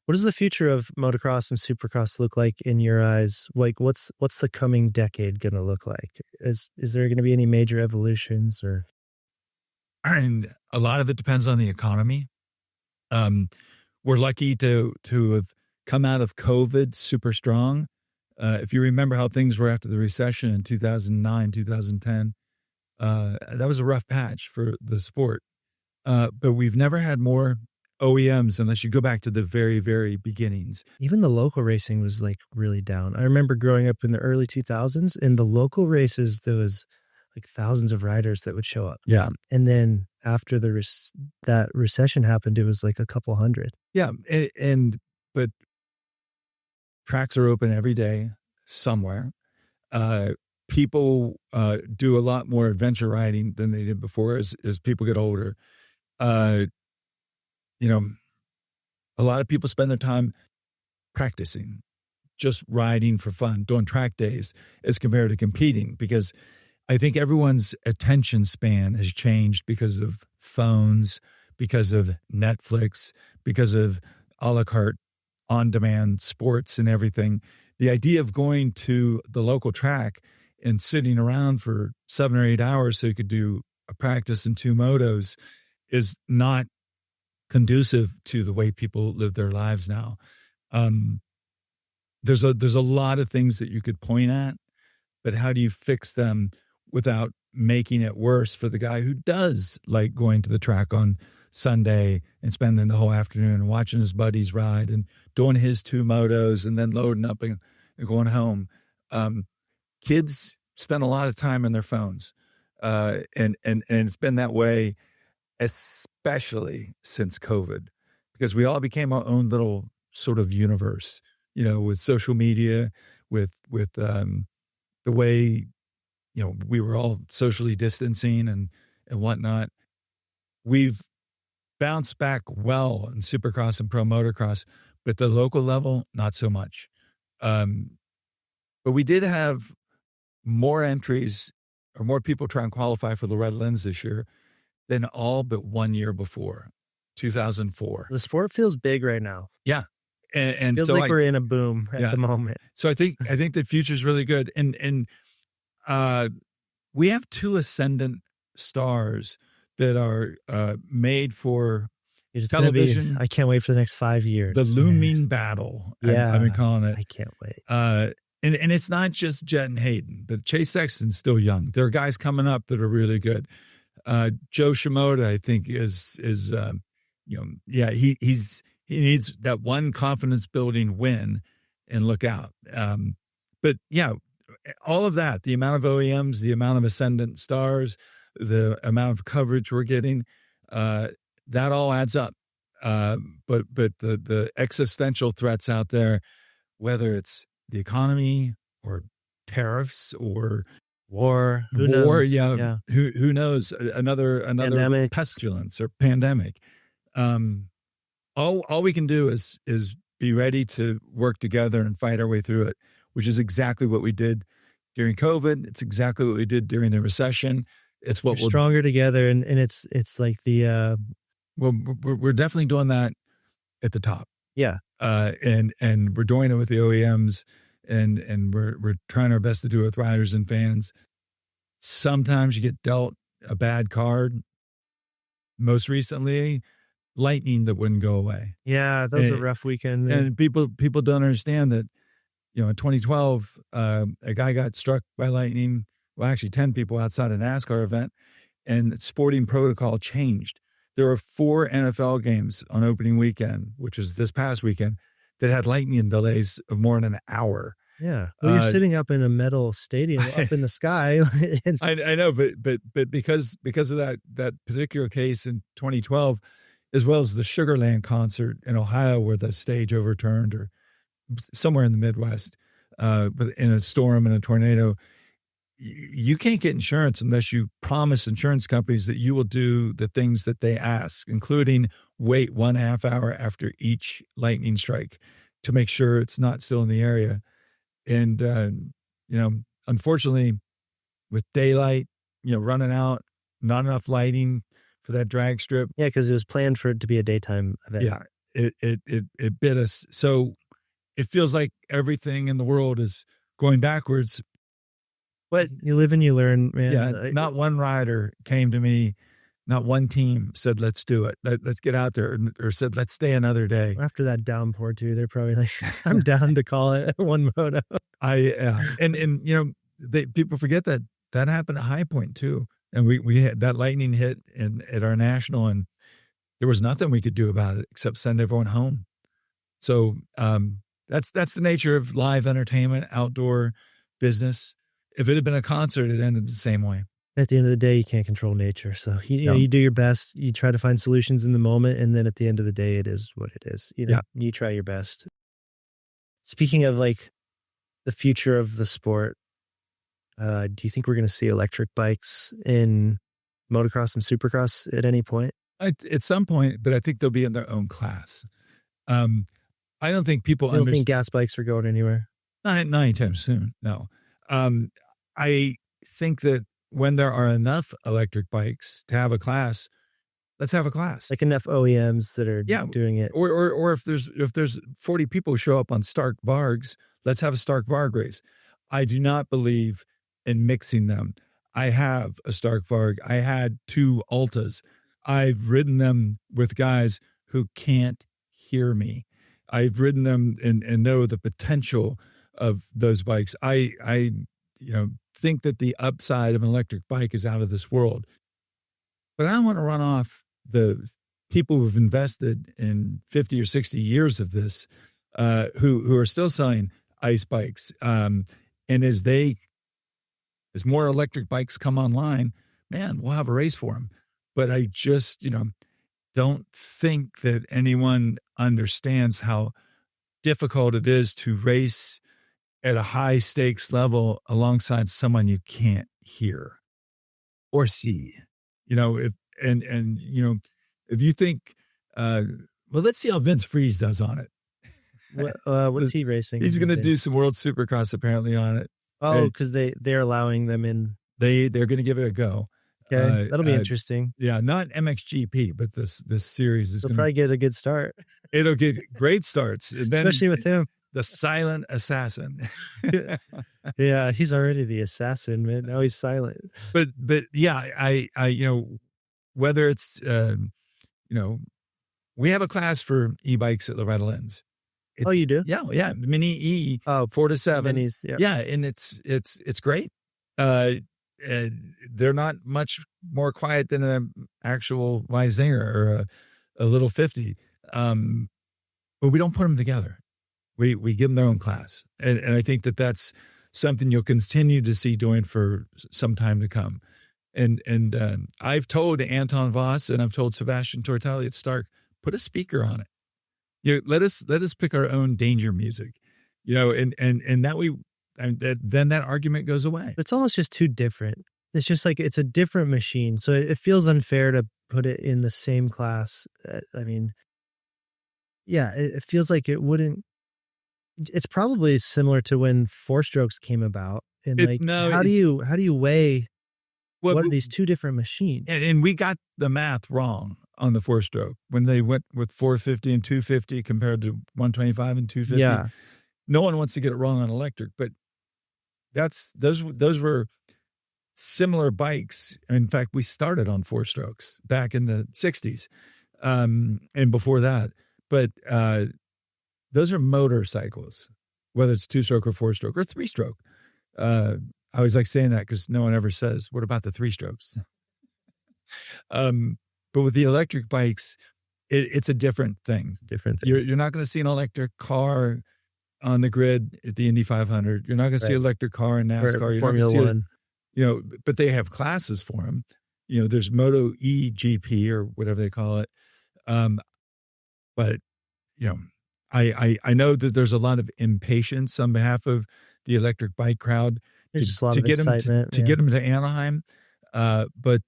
What does the future of motocross and supercross look like in your eyes? Like what's the coming decade going to look like? Is there going to be any major evolutions or?
And a lot of it depends on the economy. We're lucky to have come out of COVID super strong. If you remember how things were after the recession in 2009, 2010, that was a rough patch for the sport. But we've never had more OEMs unless you go back to the very, very beginnings.
Even the local racing was like really down. I remember growing up in the early 2000s, in the local races, there was like thousands of riders that would show up.
Yeah.
And then after that recession happened, it was like a couple hundred.
Yeah. But tracks are open every day somewhere. People do a lot more adventure riding than they did before as people get older. A lot of people spend their time practicing, just riding for fun, doing track days as compared to competing, because I think everyone's attention span has changed because of phones, because of Netflix, because of a la carte on-demand sports and everything. The idea of going to the local track and sitting around for 7 or 8 hours so you could do a practice and 2 motos is not conducive to the way people live their lives now. There's a lot of things that you could point at, but how do you fix them without making it worse for the guy who does like going to the track on Sunday and spending the whole afternoon and watching his buddies ride and doing his 2 motos and then loading up and going home. Kids spend a lot of time on their phones. And it's been that way, especially since COVID, because we all became our own little sort of universe, with social media, with the way, we were all socially distancing and whatnot. We've bounced back well in Supercross and Pro Motocross, but the local level, not so much. But we did have more entries or more people try and qualify for Loretta Lynn's this year than all but 1 year before, 2004.
The sport feels big right now.
Yeah. And
feels
so
like we're in a boom at the moment.
So I think the future is really good. And we have 2 ascendant stars that are made for television.
I can't wait for the next 5 years.
The looming battle.
Yeah.
I've been calling it.
I can't wait.
And it's not just Jet and Hayden, but Chase Sexton's still young. There are guys coming up that are really good. Joe Shimoda, I think, is he needs that one confidence building win and look out. But yeah, all of that, the amount of OEMs, the amount of ascendant stars, the amount of coverage we're getting, that all adds up. But the existential threats out there, whether it's the economy or tariffs or
War, who knows?
Yeah. Who knows? Another
Pandemics.
pestilence or pandemic. All we can do is be ready to work together and fight our way through it, which is exactly what we did during COVID. It's exactly what we did during the recession. It's what
we're stronger together, and it's like the
we're definitely doing that at the top.
Yeah,
and we're doing it with the OEMs, and we're trying our best to do it with riders and fans. Sometimes you get dealt a bad card. Most recently, lightning that wouldn't go away.
Yeah, that was a rough weekend.
And people don't understand that, in 2012, a guy got struck by lightning. Well, actually 10 people outside a NASCAR event, and sporting protocol changed. There were 4 NFL games on opening weekend, which was this past weekend, that had lightning delays of more than an hour.
Yeah. Well, you're sitting up in a metal stadium up in the sky.
I know, but because of that particular case in 2012, as well as the Sugarland concert in Ohio where the stage overturned, or somewhere in the Midwest, but in a storm and a tornado, you can't get insurance unless you promise insurance companies that you will do the things that they ask, including wait 1/2 hour after each lightning strike to make sure it's not still in the area. And, unfortunately, with daylight, running out, not enough lighting for that drag strip.
Yeah, because it was planned for it to be a daytime event.
Yeah, it bit us. So it feels like everything in the world is going backwards.
But you live and you learn, man.
Yeah, not one rider came to me, not one team said, let's do it. Let's get out there, or said, let's stay another day.
After that downpour too, they're probably like, I'm down to call it one moto.
People forget that happened at High Point too. And we had that lightning hit at our national, and there was nothing we could do about it except send everyone home. So that's the nature of live entertainment, outdoor business. If it had been a concert, it ended the same way.
At the end of the day, you can't control nature. So you do your best. You try to find solutions in the moment, and then at the end of the day, it is what it is. You try your best. Speaking of like the future of the sport, do you think we're going to see electric bikes in motocross and supercross at any point?
At some point, but I think they'll be in their own class. I don't think people
I don't think gas bikes are going anywhere.
Not anytime soon. No. I think that when there are enough electric bikes to have a class, let's have a class.
Like enough OEMs that are doing it.
Or if there's 40 people who show up on Stark Vargs, let's have a Stark Varg race. I do not believe in mixing them. I have a Stark Varg. I had 2 Altas. I've ridden them with guys who can't hear me. I've ridden them and know the potential of those bikes. I think that the upside of an electric bike is out of this world. But I don't want to run off the people who've invested in 50 or 60 years of this, who are still selling ice bikes. And as more electric bikes come online, man, we'll have a race for them. But I just, don't think that anyone understands how difficult it is to race at a high stakes level alongside someone you can't hear or see. If you think, let's see how Vince Freeze does on it.
What's he racing?
He's going to do some World Supercross apparently on it.
Oh, because they're allowing them in.
They're going to give it a go.
Okay, that'll be interesting.
Yeah, not MXGP, but this series is
going to probably get a good start.
It'll get great starts, and then,
especially with him,
the silent assassin.
Yeah, he's already the assassin, man. Now he's silent.
But yeah, I whether it's we have a class for e-bikes at Loretta Lynn's.
Oh, you do?
Yeah, Mini E. 4 to 7.
Minis,
yeah, and it's great. They're not much more quiet than an actual Weisinger or a little 50. But we don't put them together. We give them their own class. And I think that that's something you'll continue to see doing for some time to come. And I've told Anton Voss and I've told Sebastian Tortelli at Stark, put a speaker on it. Let us pick our own danger music, and that way, then that argument goes away.
It's almost just too different. It's just like, it's a different machine. So it feels unfair to put it in the same class. It feels like it wouldn't. It's probably similar to when four strokes came about. And how do you weigh what are these two different machines?
And we got the math wrong on the four stroke when they went with 450 and 250 compared to 125 and 250.
Yeah.
No one wants to get it wrong on electric, but those were similar bikes. In fact, we started on four strokes back in the 60s and before that. But those are motorcycles, whether it's two stroke or four stroke or three stroke. I always like saying that because no one ever says, what about the three strokes? But with the electric bikes, it's a different thing. You're not going to see an electric car on the grid at the Indy 500. You're not going to see an electric car in NASCAR.
Formula One.
But they have classes for them. There's Moto E GP or whatever they call it. But I know that there's a lot of impatience on behalf of the electric bike crowd
to get excitement,
get them to Anaheim. But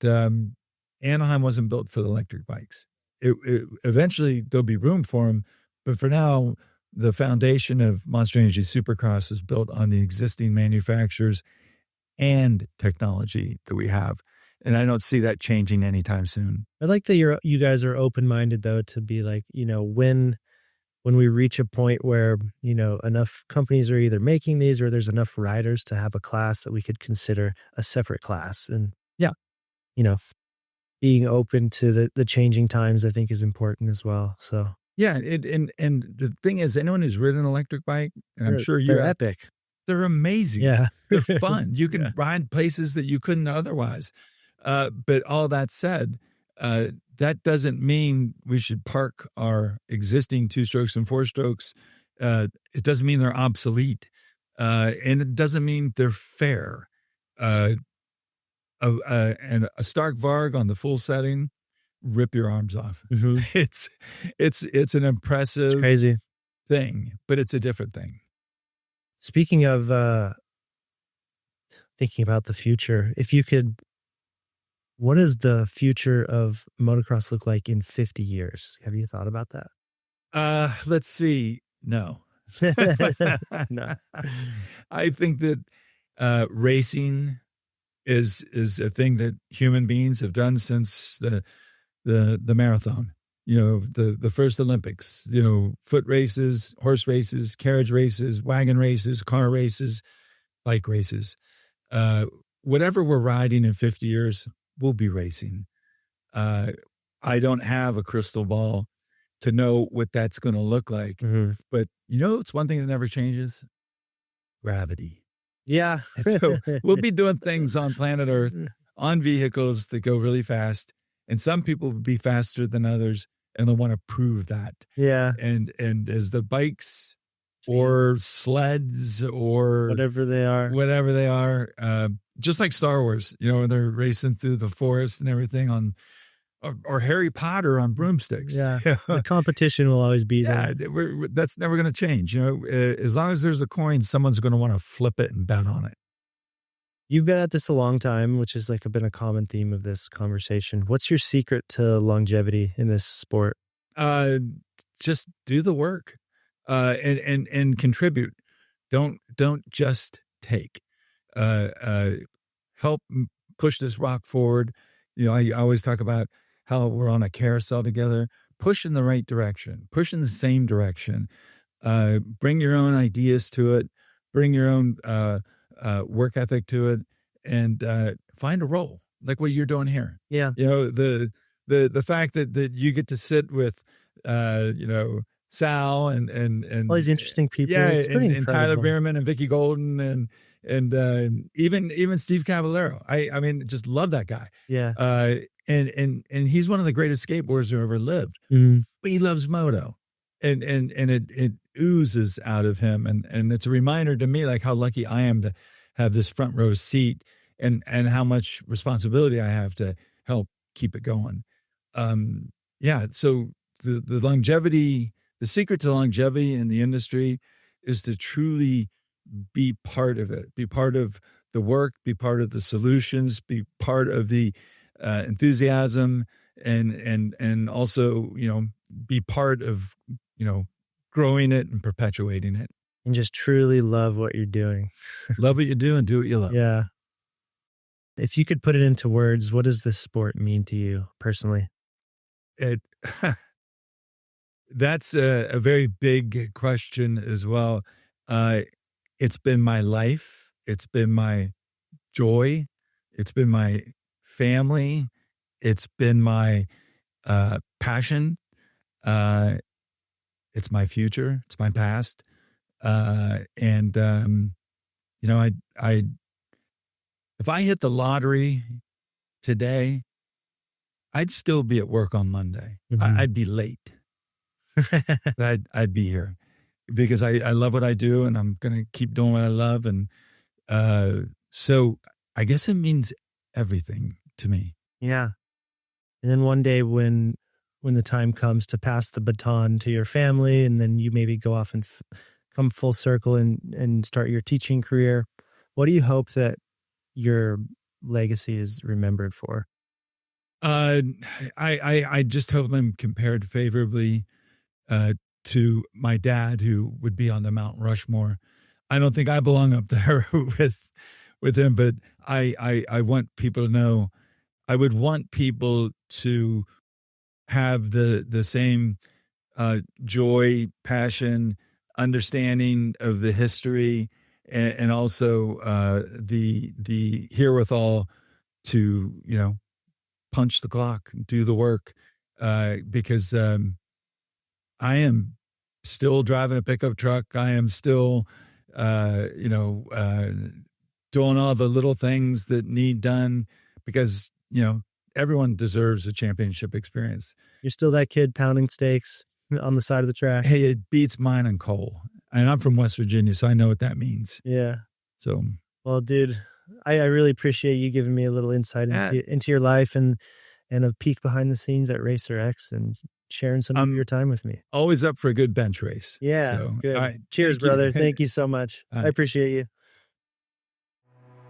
Anaheim wasn't built for the electric bikes. Eventually there'll be room for them, but for now, the foundation of Monster Energy Supercross is built on the existing manufacturers and technology that we have. And I don't see that changing anytime soon.
I like that you guys are open-minded though, to be like, when we reach a point where, enough companies are either making these or there's enough riders to have a class that we could consider a separate class. And being open to the changing times, I think, is important as well. So
yeah. And the thing is, anyone who's ridden an electric bike, and I'm sure
they're epic.
They're amazing.
Yeah.
They're fun. You can ride places that you couldn't otherwise. But all that said, that doesn't mean we should park our existing two strokes and four strokes. It doesn't mean they're obsolete. And it doesn't mean they're fair. And a Stark Varg on the full setting, rip your arms off.
Mm-hmm.
It's an impressive,
it's crazy
thing, but it's a different thing.
Speaking of thinking about the future, what does the future of motocross look like in 50 years? Have you thought about that?
Let's see. No.
No.
I think that racing is a thing that human beings have done since the marathon. The first Olympics, foot races, horse races, carriage races, wagon races, car races, bike races. Whatever we're riding in 50 years, we'll be racing. I don't have a crystal ball to know what that's going to look like.
Mm-hmm.
But it's one thing that never changes? Gravity.
Yeah.
So we'll be doing things on planet Earth, on vehicles that go really fast. And some people will be faster than others, and they'll want to prove that.
Yeah.
And as the bikes or sleds or
whatever they are,
just like Star Wars, they're racing through the forest and everything or Harry Potter on broomsticks.
Yeah. The competition will always be there.
Yeah. That's never going to change. As long as there's a coin, someone's going to want to flip it and bet on it.
You've been at this a long time, which has been a common theme of this conversation. What's your secret to longevity in this sport?
Just do the work, and contribute. Don't just take. Help push this rock forward. I always talk about how we're on a carousel together. Push in the right direction. Push in the same direction. Bring your own ideas to it. Bring your own work ethic to it, and find a role like what you're doing here.
Yeah.
The fact that you get to sit with Sal and
all these interesting people.
Yeah,
it's pretty
and Tyler Bierman and Vicky Golden and even Steve Caballero. I mean, just love that guy.
Yeah.
And he's one of the greatest skateboarders who ever lived.
Mm-hmm.
But he loves moto. and it oozes out of him. And it's a reminder to me, like, how lucky I am to have this front row seat and how much responsibility I have to help keep it going. Yeah. So the longevity, the secret to longevity in the industry is to truly be part of it, be part of the work, be part of the solutions, be part of the enthusiasm, and also, be part of, growing it and perpetuating it.
And just truly love what you're doing.
Love what you do and do what you love.
Yeah. If you could put it into words, what does this sport mean to you personally?
That's a very big question as well. It's been my life. It's been my joy. It's been my family. It's been my passion. It's my future. It's my past. If I hit the lottery today, I'd still be at work on Monday.
Mm-hmm.
I'd be late. But I'd be here because I love what I do, and I'm going to keep doing what I love. And so I guess it means everything to me.
Yeah. And then one day when the time comes to pass the baton to your family, and then you maybe go off and come full circle and start your teaching career, what do you hope that your legacy is remembered for?
I just hope I'm compared favorably to my dad, who would be on the Mount Rushmore. I don't think I belong up there with him, but I want people to know, I would want people to have the same joy, passion, understanding of the history, and also the herewithal to, punch the clock, do the work, because I am still driving a pickup truck. I am still, doing all the little things that need done because, everyone deserves a championship experience.
You're still that kid pounding steaks on the side of the track.
Hey, it beats mine and coal. And I'm from West Virginia, so I know what that means.
Yeah.
So,
well, dude, I really appreciate you giving me a little insight into your life and a peek behind the scenes at Racer X and sharing some of your time with me.
Always up for a good bench race.
Yeah.
So,
good.
All right.
Cheers, brother. Thank you so much.
All right.
I appreciate you.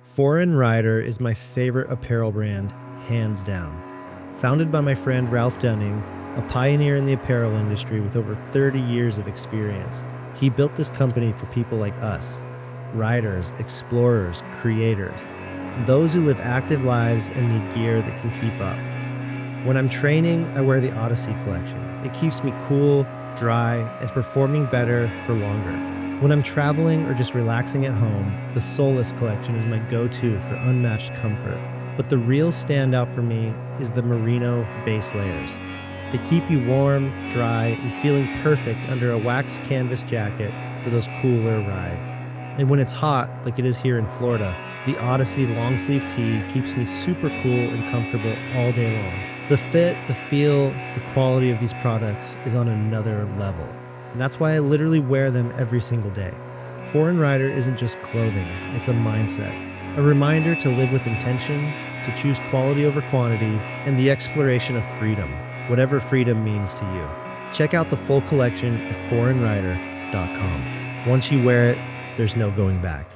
Foreign Rider is my favorite apparel brand, hands down. Founded by my friend Ralph Dunning, a pioneer in the apparel industry with over 30 years of experience, he built this company for people like us, riders, explorers, creators, and those who live active lives and need gear that can keep up. When I'm training, I wear the Odyssey collection. It keeps me cool, dry, and performing better for longer. When I'm traveling or just relaxing at home, the Solace collection is my go-to for unmatched comfort. But the real standout for me is the Merino base layers. They keep you warm, dry, and feeling perfect under a waxed canvas jacket for those cooler rides. And when it's hot, like it is here in Florida, the Odyssey long sleeve tee keeps me super cool and comfortable all day long. The fit, the feel, the quality of these products is on another level. And that's why I literally wear them every single day. Foreign Rider isn't just clothing, it's a mindset. A reminder to live with intention, to choose quality over quantity, and the exploration of freedom, whatever freedom means to you. Check out the full collection at foreignrider.com. Once you wear it, there's no going back.